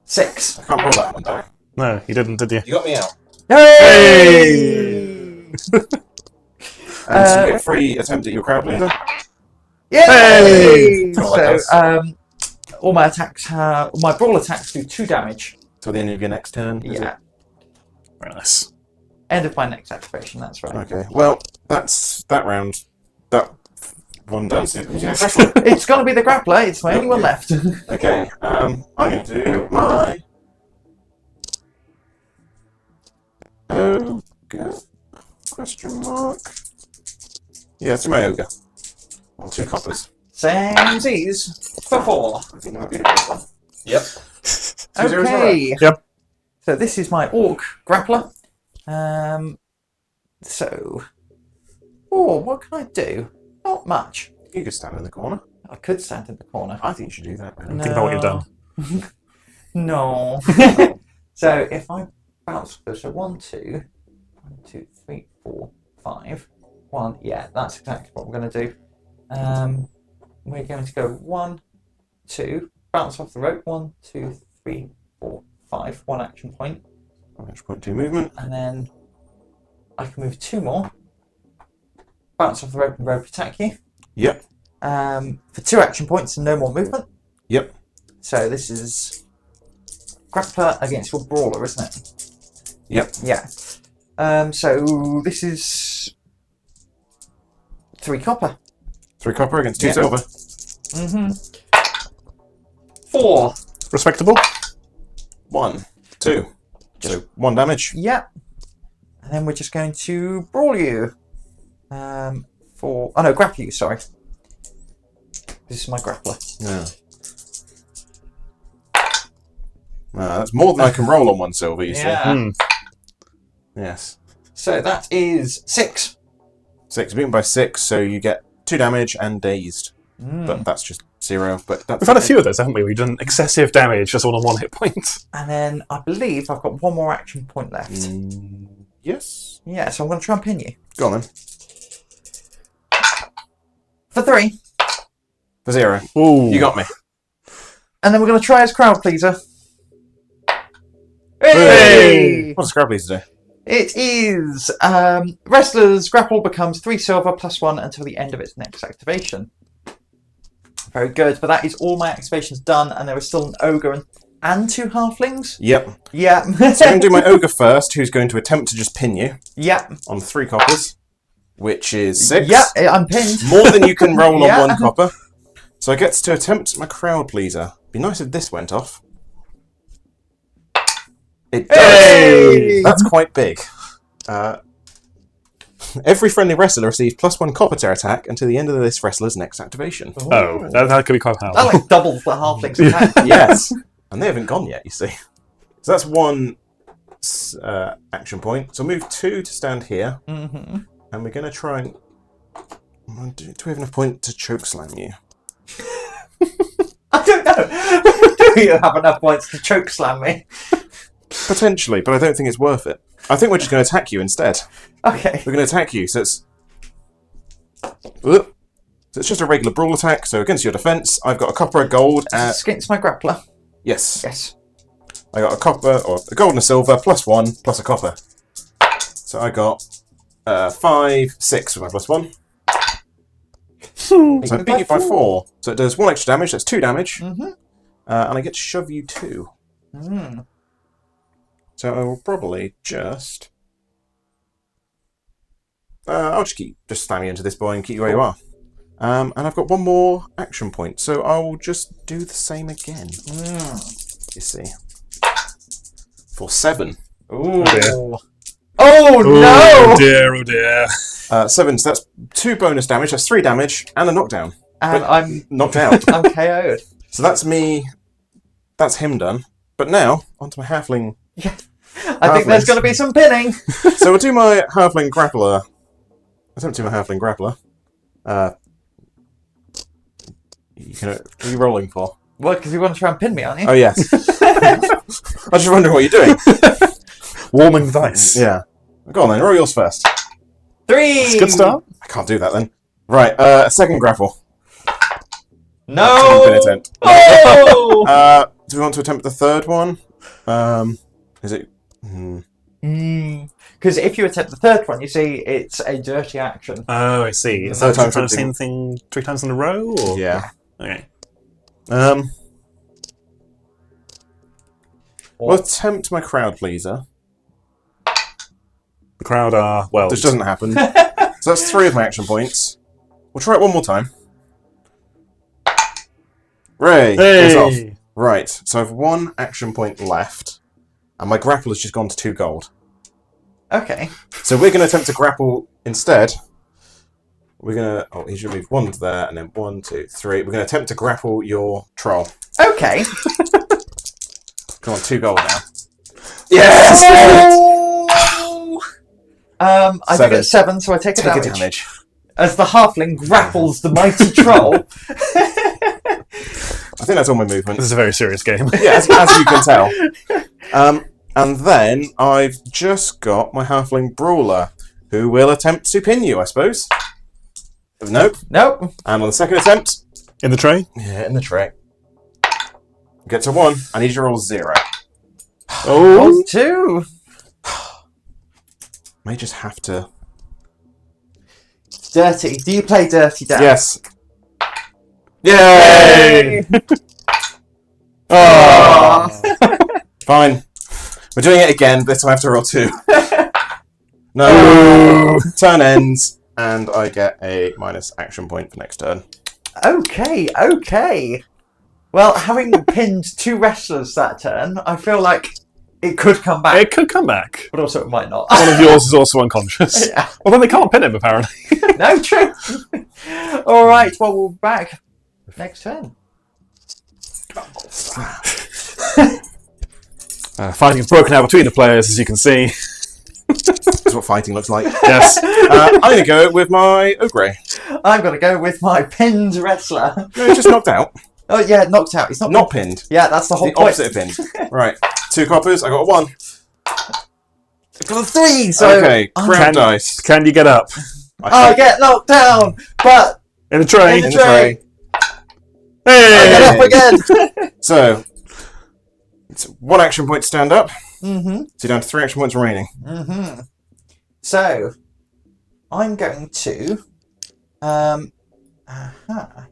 6. I can't roll that one die. No, you didn't, did you? You got me out. Hey! And so you get a free attempt at your crowd leader. Yay! Hey! So, all my attacks, my brawl attacks do 2 damage. Till the end of your next turn. is Yeah. it? Very nice. End of my next activation, that's right. Okay. Well, that's that round. That one done. It's going to be the grappler, it's my only one left. Okay. I'm going to do my. Ogre? Question mark. Yeah, it's my ogre. 2 coppers. Samesies for 4. I think that might be a good one. Yep. Okay. Yep. So this is my orc grappler. What can I do? Not much. You could stand in the corner. I could stand in the corner. I think you should do that. Think about what you've done. No. So if I bounce, so 1, 2, 1, 2, 3, 4, 5, 1. Yeah, that's exactly what we're going to do. We're going to go 1, 2, bounce off the rope. 1, 2, 3, 4, 5. 1 action point. 1 action point, 2 movement. And then I can move 2 more. Bounce off the rope and rope attack you. Yep. For 2 action points and no more movement. Yep. So this is grappler against your brawler, isn't it? Yep. Yeah. So this is 3 copper. 3 copper against 2 silver. 4. Respectable. 1, 2. So 1 damage. Yep. And then we're just going to brawl you. Grapple you, sorry. This is my grappler. Yeah. That's more than I can roll on 1 silver, you see. Yes. So that is 6. 6. Beaten by 6, so you get 2 damage and dazed. But that's just 0. But that's We've had a few of those, haven't we? We've done excessive damage just all on 1 hit point. And then I believe I've got 1 more action point left. Yes. Yeah, so I'm going to try and pin you. Go on then. For 3. For 0. Ooh. You got me. And then we're going to try as crowd pleaser. Hey! What does Scrab Pleaser do? It is wrestler's grapple becomes 3 silver plus 1 until the end of its next activation. Very good, but that is all my activations done, and there is still an ogre and 2 halflings. Yep. Yeah. So I'm going to do my ogre first, who's going to attempt to just pin you. Yeah. On 3 coppers, which is 6. Yeah, I'm pinned. More than you can roll on 1 copper. So I get to attempt my crowd pleaser. Be nice if this went off. It does. Hey! That's quite big. Every friendly wrestler receives +1 copper to attack until the end of this wrestler's next activation. Oh, that could be quite That powerful. like doubles the halfling's attack. Yes. And they haven't gone yet, you see. So that's 1 action point. So move 2 to stand here. Mm-hmm. And we're going to try and... Do we have enough point to chokeslam you? I don't know. Do you have enough points to choke slam me? Potentially, but I don't think it's worth it. I think we're just going to attack you instead. Okay. We're going to attack you, so it's... So it's just a regular brawl attack, so against your defence, I've got a copper, a gold, Against my grappler. Yes. Yes. I got a copper, or a gold and a silver, +1, plus a copper. So I got 5, 6 with my +1. So I beat you by 4. So it does 1 extra damage, that's 2 damage. Mm-hmm. And I get to shove you 2. Mm. So I will probably just... I'll just slam you into this boy and keep you where you are. And I've got 1 more action point, so I will just do the same again. You see. For 7. Ooh. dear. Oh no! Oh dear, oh dear. 7, so that's 2 bonus damage, that's 3 damage, and a knockdown. And But I'm knocked out. KO'd. So that's me, that's him done. But now, onto my halfling. Yeah. I think there's going to be some pinning. So we'll do my halfling grappler. Attempt to do my halfling grappler. Are you rolling for? Well, because you want to try and pin me, aren't you? Oh, yes. I was just wondering what you're doing. Warming the dice. Yeah. Go on then, roll yours first. 3! It's a good start. I can't do that then. Right, second grapple. No! Pin attempt. Oh! Do we want to attempt the third one? Is it... Because if you attempt the third one, you see it's a dirty action. Oh, I see. Is Third that time trying the something- same thing 3 times in a row? Or? Yeah. Okay. We'll attempt my crowd pleaser. The crowd are, well... This doesn't happen. So that's 3 of my action points. We'll try it one more time. Ray! It's off. Hey! Right, so I have 1 action point left, and my grapple has just gone to 2 gold. Okay. So we're going to attempt to grapple instead. We're going to... Oh, he should move 1 to there, and then 1, 2, 3. We're going to attempt to grapple your troll. Okay. Come on, 2 gold now. Yes! I did 7. get 7, so I take a Take damage. a damage. As the halfling grapples the mighty troll. I think that's all my movement. This is a very serious game. Yeah, as you can tell. And then I've just got my halfling brawler, who will attempt to pin you, I suppose. Nope. Nope. And on the second attempt... In the tray? Yeah, in the tray. Get to 1. I need you to roll 0. Oh! 2. May just have to... Dirty. Do you play dirty, Dan? Yes. Yay! Oh. Fine. We're doing it again. This time I have to roll 2. No. Turn ends, and I get a minus action point for next turn. Okay, okay. Well, having pinned 2 wrestlers that turn, I feel like it could come back. It could come back. But also it might not. One of yours is also unconscious. Yeah. Well, then they can't pin him, apparently. No, true. Alright, well, we'll be back next turn. Fighting is broken out between the players, as you can see. That's what fighting looks like. Yes. I'm going to go with my Ogre. I'm going to go with my pinned wrestler. No, he's just knocked out. Oh, yeah, knocked out. He's Not pinned. Yeah, that's the whole The point. opposite of pinned. Right. 2 coppers. I got a 1. I got a 3, so... Okay. I'm- Crowd dice. Can you get up? I get knocked down, but In the tray? In In the tray. Hey! I get up again. So, it's 1 action point to stand up. Mm-hmm. So you're down to 3 action points remaining. Mm-hmm. So, I'm going to...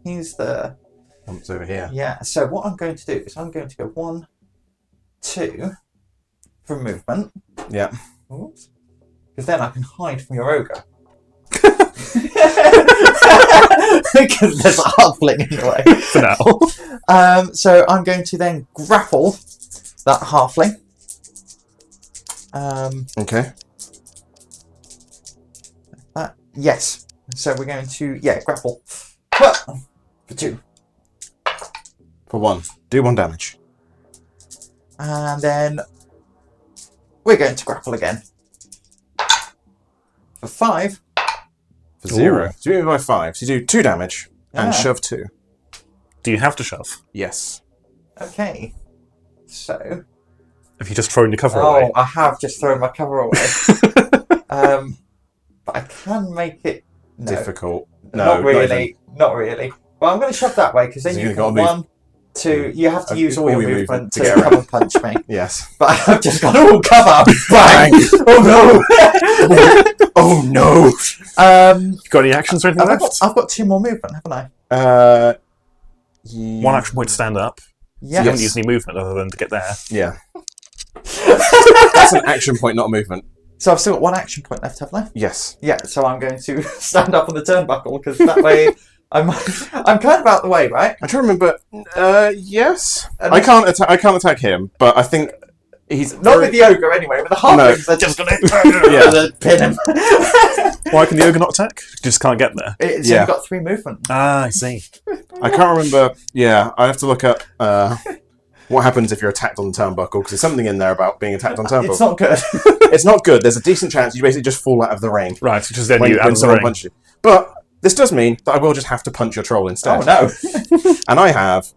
here's the... It's over here. Yeah, so what I'm going to do is I'm going to go 1, 2 for movement. Yeah. Because then I can hide from your ogre. Because there's a halfling in the way. For now. So I'm going to then grapple that halfling. Okay. Yes. So we're going to grapple for 2, For 1. Do 1 damage. and then we're going to grapple again for 5. For 0. Ooh. So you move by 5. So you do 2 damage and Ah. shove 2. Do you have to shove? Yes. Okay. So. Have you just thrown your cover away? I have just thrown my cover away. But I can make it Difficult. No, No, not really. Not really. Well, I'm going to shove that way because then So you you've can gotta move. 1, 2. You have to use all your movement to get come around. and punch me. Yes. But I've just gone, oh, cover! Bang! Oh no! Oh no! You got any actions or anything left? I've got 2 more movement, haven't I? One action point to stand up. Yeah. You haven't used any movement other than to get there. Yeah. That's an action point, not a movement. So I've still got 1 action point left, haven't I? Yes. Yeah. So I'm going to stand up on the turnbuckle because that way I'm kind of out the way, right? I try to remember. Yes. And I can't attack him, but I think he's not with the ogre anyway. With the halflings, they're just going to pin him. Why can the ogre not attack? Just can't get there. It's only got 3 movement. Ah, I see. I can't remember. Yeah, I have to look up what happens if you're attacked on the turnbuckle because there's something in there about being attacked on turnbuckle. It's not good. It's not good. There's a decent chance you basically just fall out of the ring Right, which is then when, you out when of the someone ring. punches you. But this does mean that I will just have to punch your troll instead. Oh no! And I have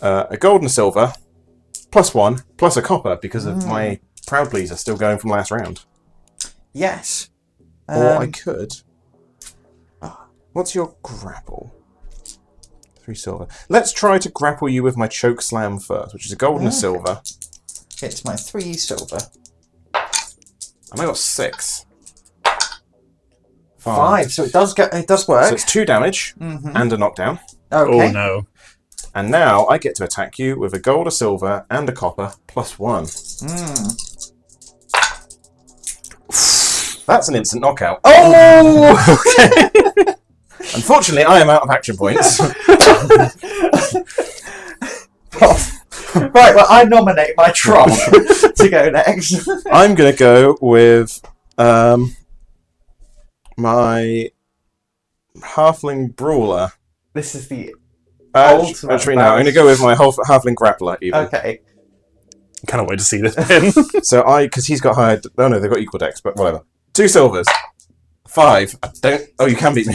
a gold and a silver, +1, plus a copper because of my crowd pleaser still going from last round. Yes. Or I could. What's your grapple? 3 silver. Let's try to grapple you with my choke slam first, which is a gold and a silver. It's my 3 silver. And I got 6. 5. So it does work. So it's 2 damage and a knockdown. Okay. Oh no. And now I get to attack you with a gold, a silver, and a copper +1. That's an instant knockout. Oh! Okay. Unfortunately, I am out of action points. Right, well, I nominate my troll to go next. I'm going to go with my halfling brawler. This is the Actually, no, I'm going to go with my halfling grappler, even. okay. Cannot wait to see this pin. So because he's got higher. Oh no, they've got equal decks, but whatever. 2 silvers. 5. I don't. Oh, you can beat me.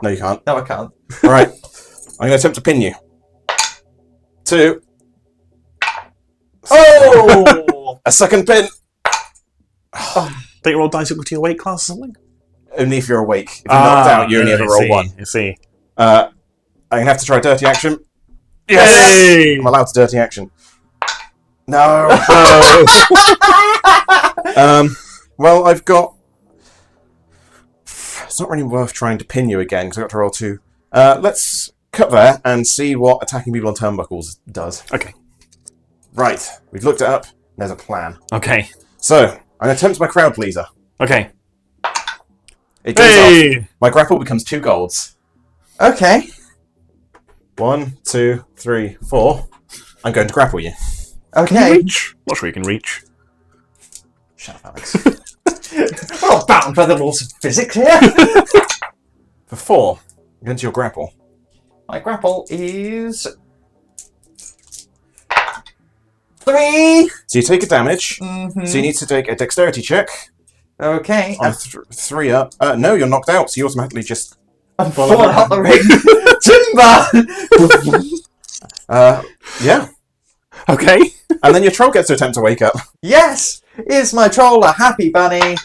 No, you can't. No, I can't. Right. I'm going to attempt to pin you. 2. Oh! A second pin. Don't you roll dice equal to your weight class or something? Only if you're awake. If you're knocked out, you only ever roll 1. You see. I'm going to have to try dirty action. Yes! Yay! I'm allowed to dirty action. No. Well, I've got. It's not really worth trying to pin you again because I've got to roll 2. Let's cut there and see what attacking people on turnbuckles does. Okay. Right, we've looked it up. There's a plan. Okay. So I'm going to attempt my crowd pleaser. Okay. It goes off. My grapple becomes 2 golds. Okay. 1, 2, 3, 4. I'm going to grapple you. Okay. Reach. Not sure you can reach. Shut up, Alex. We're not bound by the rules of physics here. For 4, I'm going to your grapple. My grapple is 3. So you take a damage. So you need to take a dexterity check. Okay. On 3 up. No, you're knocked out, so you automatically just. I'm falling out the ring. Timber! Yeah. Okay. And then your troll gets to attempt to wake up. Yes! Is my troll a happy bunny?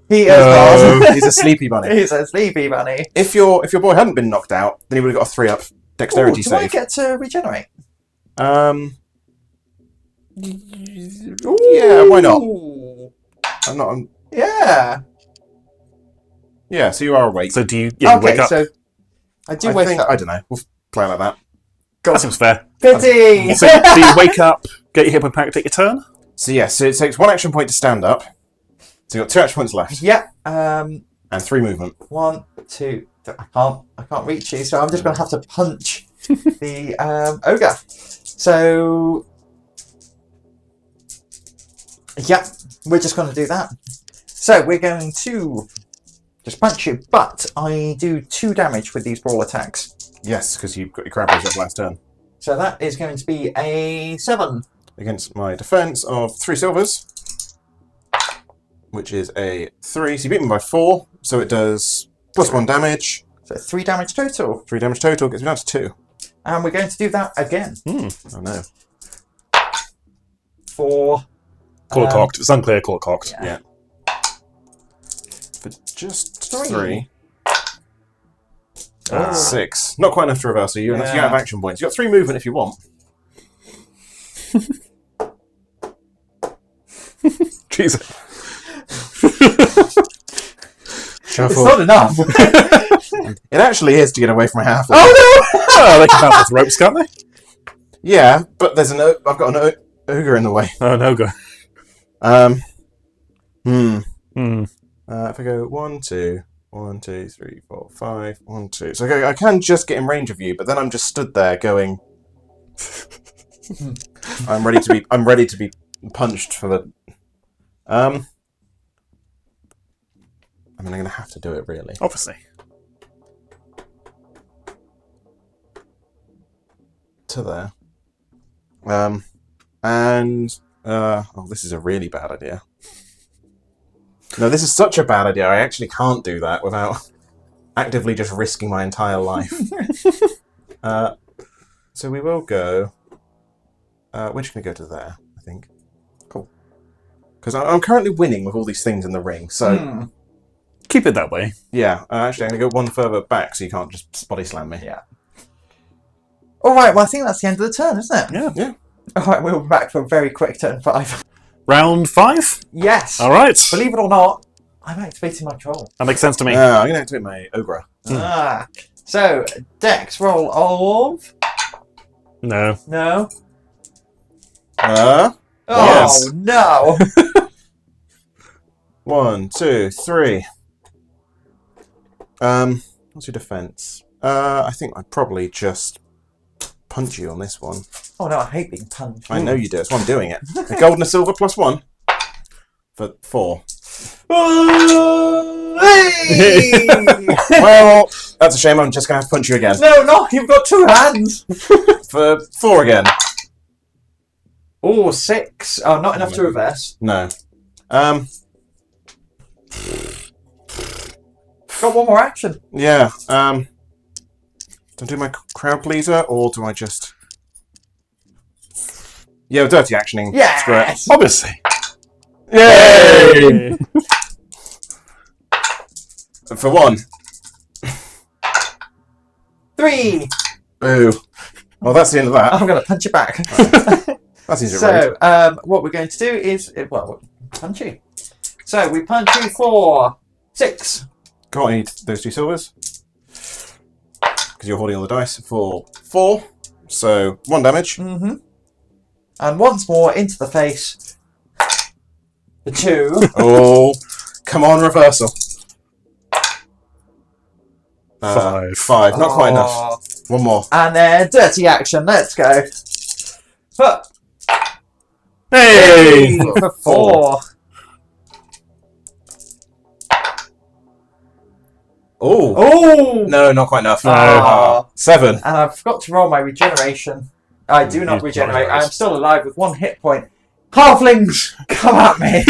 He is not. He's a sleepy bunny. He's a sleepy bunny. If your boy hadn't been knocked out, then he would have got a 3 up dexterity Do I save. get to regenerate? Yeah, why not? I'm not. Yeah. Yeah, so you are awake. So do you wake up? So I do wake up. I don't know. We'll play like that. That seems fair. Pity! So do you wake up, get your hit point back, take your turn? So yeah, so it takes 1 action point to stand up. So you've got 2 action points left. Yeah. And 3 movement. 1, 2. I can't reach you, so I'm just going to have to punch the ogre. So yeah, we're just going to do that. So we're going to just punch you. But I do 2 damage with these brawl attacks. Yes, because you've got your crab pleaser up last turn. So that is going to be a 7. Against my defense of 3 silvers, which is a 3. So you beat me by 4, so it does +1 damage. So 3 damage total. 3 damage total, gets me down to 2. And we're going to do that again. Oh no. For... Call it cocked. It's unclear, call it cocked. Yeah. For just 3. 3. Oh. 6. Not quite enough to reverse, so you're out of action points. You've got 3 movement if you want. Jesus. It's not enough. It actually is to get away from my half. Oh no! Oh, they can bounce with ropes, can't they? Yeah, but there's I've got an ogre in the way. Oh, no go. If I go 1, 2, 1, 2, 3, 4, 5, 1, 2. So I can just get in range of you, but then I'm just stood there going. I'm ready to be punched for the. I mean, I'm going to have to do it, really. Obviously. To there. Oh, this is a really bad idea. No, this is such a bad idea. I actually can't do that without actively just risking my entire life. So we will go. We're just going to go to there, I think. Cool. Because I'm currently winning with all these things in the ring, so... Keep it that way. Yeah, actually I'm going to go one further back so you can't just body slam me. Yeah. Alright, well I think that's the end of the turn, isn't it? Yeah. Yeah. Alright, we'll be back for a very quick turn 5. Round 5? Yes! Alright. Believe it or not, I'm activating my troll. That makes sense to me. I'm going to activate my ogre. So, Dex roll of... No. No? Oh, Yes. No! 1, 2, 3. What's your defense? I think I'd probably just punch you on this one. Oh no, I hate being punched. I know you do. That's why I'm doing it. A gold and a silver +1 for 4. Hey! Well, that's a shame. I'm just going to have to punch you again. No, you've got 2 hands! For 4 again. Oh, 6. Oh, not enough to reverse. No. Got one more action. Yeah. Do I do my crowd pleaser or do I just... Yeah, dirty actioning. Screw it. Yes! Obviously. Yay! For 1. 3. Boo. Well, that's the end of that. I'm going to punch you back. That's easy. So, what we're going to do is, well, punch you. So, we punch you for 6. Go on, I need those 2 silvers. Because you're holding all the dice for 4. So, 1 damage. Mm-hmm. And once more, into the face. The 2. Oh, come on, reversal. 5. 5, not quite enough. 1 more. And then, dirty action. Let's go. But, Hey! for 4. Oh. Oh! No, not quite enough. Ah. 7. And I forgot to roll my regeneration. I do not He's regenerate. not I'm still alive with 1 hit point. Halflings, come at me!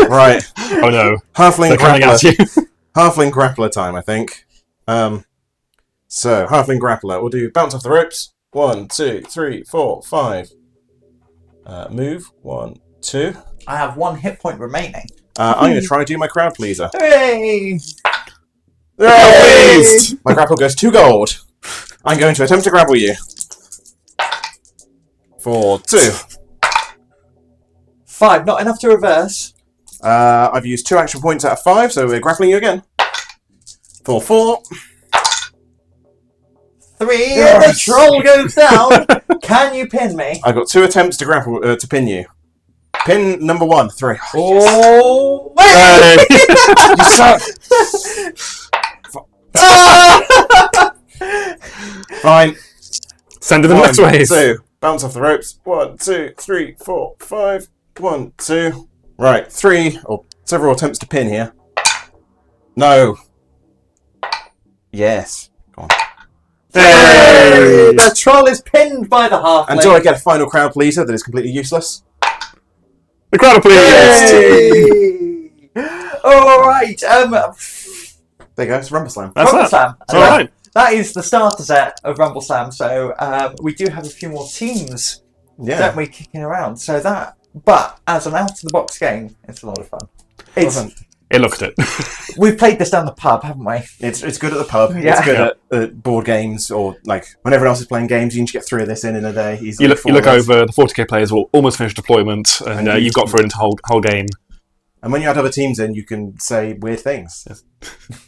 Right. Oh no. Halfling They're coming at grappler. you. Halfling grappler time, I think. So, halfling grappler. We'll do bounce off the ropes. 1, 2, 3, 4, 5. Move. 1, 2. I have 1 hit point remaining. I'm going to try and do my crowd pleaser. Hooray! Pleased! My grapple goes 2 gold. I'm going to attempt to grapple you. For 2. 5, not enough to reverse. I've used 2 action points out of 5, so we're grappling you again. For 4. 3, Yes. the troll goes down. Can you pin me? I've got 2 attempts to grapple to pin you. Pin number 1, 3. Oh, Hey! You suck! Fine. Send to the 1, next wave. 2. Bounce off the ropes. 1, 2, 3, 4, 5. 1, 2. Right, 3 or several attempts to pin here. No. Yes. Go on. Hey! The troll is pinned by the halfling. Until I get a final crowd pleaser that is completely useless. The crowd, please. Hey! All right. There you go. It's Rumbleslam. That's Rumbleslam. All right. That is the starter set of Rumbleslam. So we do have a few more teams, don't we, kicking around. So but as an out-of-the-box game, it's a lot of fun. It looked it. We've played this down the pub, haven't we? It's good at the pub. Yeah. It's good at board games, or like when everyone else is playing games, you can just get 3 of this in a day. You look over, the 40k players will almost finish deployment, and you've got through into whole game. And when you add other teams in, you can say weird things. Yes.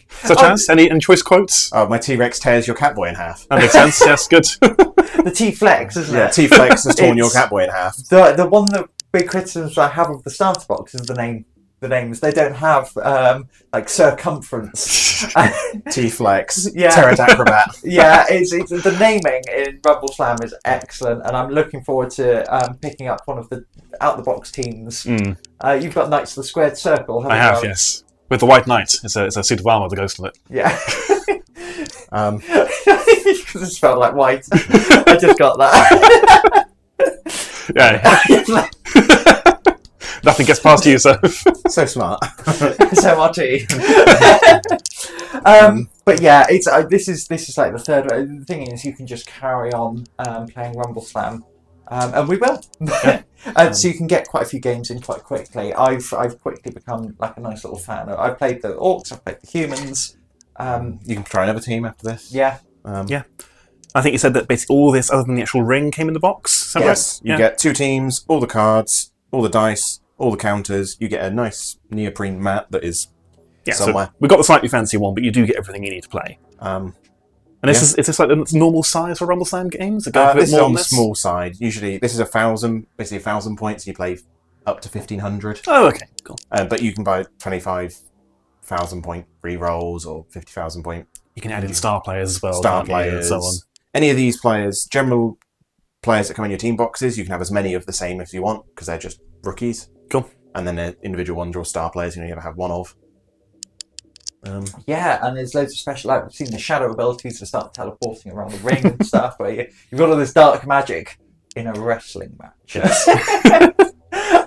Such as? Any choice quotes? Oh, my T-Rex tears your Catboy in half. That makes sense, yes, good. The T-Flex, isn't it? Yeah, T-Flex has torn your Catboy in half. The one that big criticisms I have of the starter box is the names. They don't have like circumference. T-Flex, Yeah. Pterodacrobat. Yeah, it's the naming in Rumbleslam is excellent, and I'm looking forward to picking up one of the out-the-box teams. You've got Knights of the Squared Circle, haven't I have, you? yes. With the White Knight. It's a suit of armour with a ghost on it. Yeah. Because it spelled like white. I just got that. Yeah. Nothing gets past you, so. so smart. It's MRT. But yeah, it's this is like the third. The thing is, you can just carry on playing Rumbleslam, and we will. So you can get quite a few games in quite quickly. I've quickly become like a nice little fan. I've played the orcs. I've played the humans. You can try another team after this. Yeah. Yeah. I think you said that basically all this, other than the actual ring, came in the box. Is that Yes. right? You get 2 teams, all the cards, all the dice, all the counters. You get a nice neoprene mat that is somewhere. So we've got the slightly fancy one, but you do get everything you need to play. And is this like the normal size for Rumbleslam games? This is on the small side. Usually, this is 1,000 points. You play up to 1,500. Oh, okay, cool. But you can buy 25,000 point re-rolls or 50,000 point. You can add in star players as well. Star can't you, and players. so on. Any of these players, general players that come in your team boxes, you can have as many of the same as you want because they're just rookies. Cool. And then individual ones or star players, you ever have one of. Yeah, and there's loads of special. Like we've seen the shadow abilities that start teleporting around the ring and stuff. Where you've got all this dark magic in a wrestling match.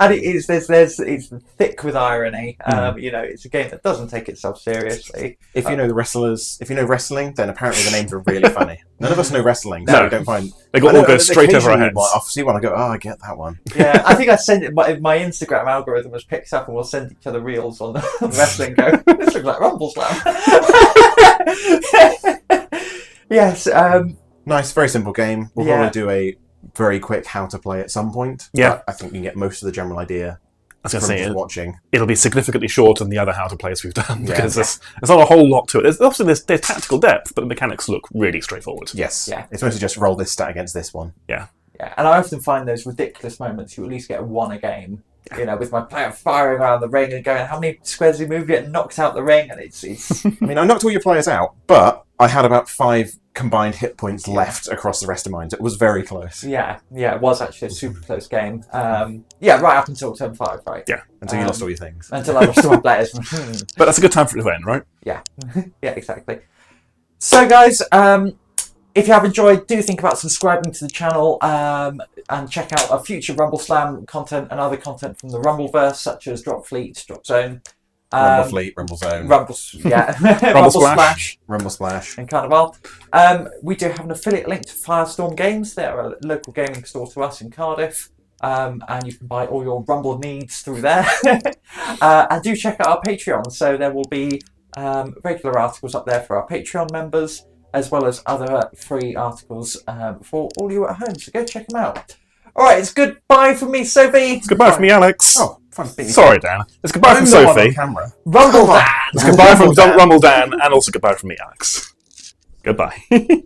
And it is it's thick with irony. It's a game that doesn't take itself seriously. If you know the wrestlers, if you know wrestling, then apparently the names are really funny. None of us know wrestling, so No. we don't find. They all go straight over our heads. I'll see one. I go, I get that one. Yeah, I think I send it. My Instagram algorithm has picked up, and we'll send each other reels on wrestling. Go, this looks like Rumbleslam. Yes. Nice, very simple game. We'll Yeah. probably do a very quick how to play at some point. Yeah. But I think you can get most of the general idea I was going from to just say, watching. it'll be significantly shorter than the other how to plays we've done, Yeah. because there's not a whole lot to it. There's tactical depth, but the mechanics look really straightforward. Yes. Yeah. It's mostly just roll this stat against this one. Yeah, and I often find those ridiculous moments you at least get one a game. With my player firing around the ring and going, how many squares do you move? Get knocked out the ring, and it's. I mean, I knocked all your players out, but I had about 5 combined hit points left across the rest of mine. So it was very close. Yeah, it was actually a super close game. Right up until turn 5, right? Yeah. Until you lost all your things. Until I lost all my players. But that's a good time for it to end, right? Yeah, exactly. So, guys, if you have enjoyed, do think about subscribing to the channel and check out our future Rumbleslam content and other content from the Rumbleverse, such as Drop Fleet, Drop Zone. Rumble Fleet, Rumble Zone. Rumble Splash. Rumble Splash. and Carnival. We do have an affiliate link to Firestorm Games. They're a local gaming store to us in Cardiff. And you can buy all your Rumble needs through there. And do check out our Patreon. So there will be regular articles up there for our Patreon members, as well as other free articles for all you at home. So go check them out. All right, it's goodbye from me, Sophie. It's goodbye from me, Alex. Oh, fun. Sorry, Dan. It's goodbye from I'm the one on Sophie. camera. Rumble Dan. It's goodbye from Rumble Dan, and also goodbye from me, Alex. Goodbye.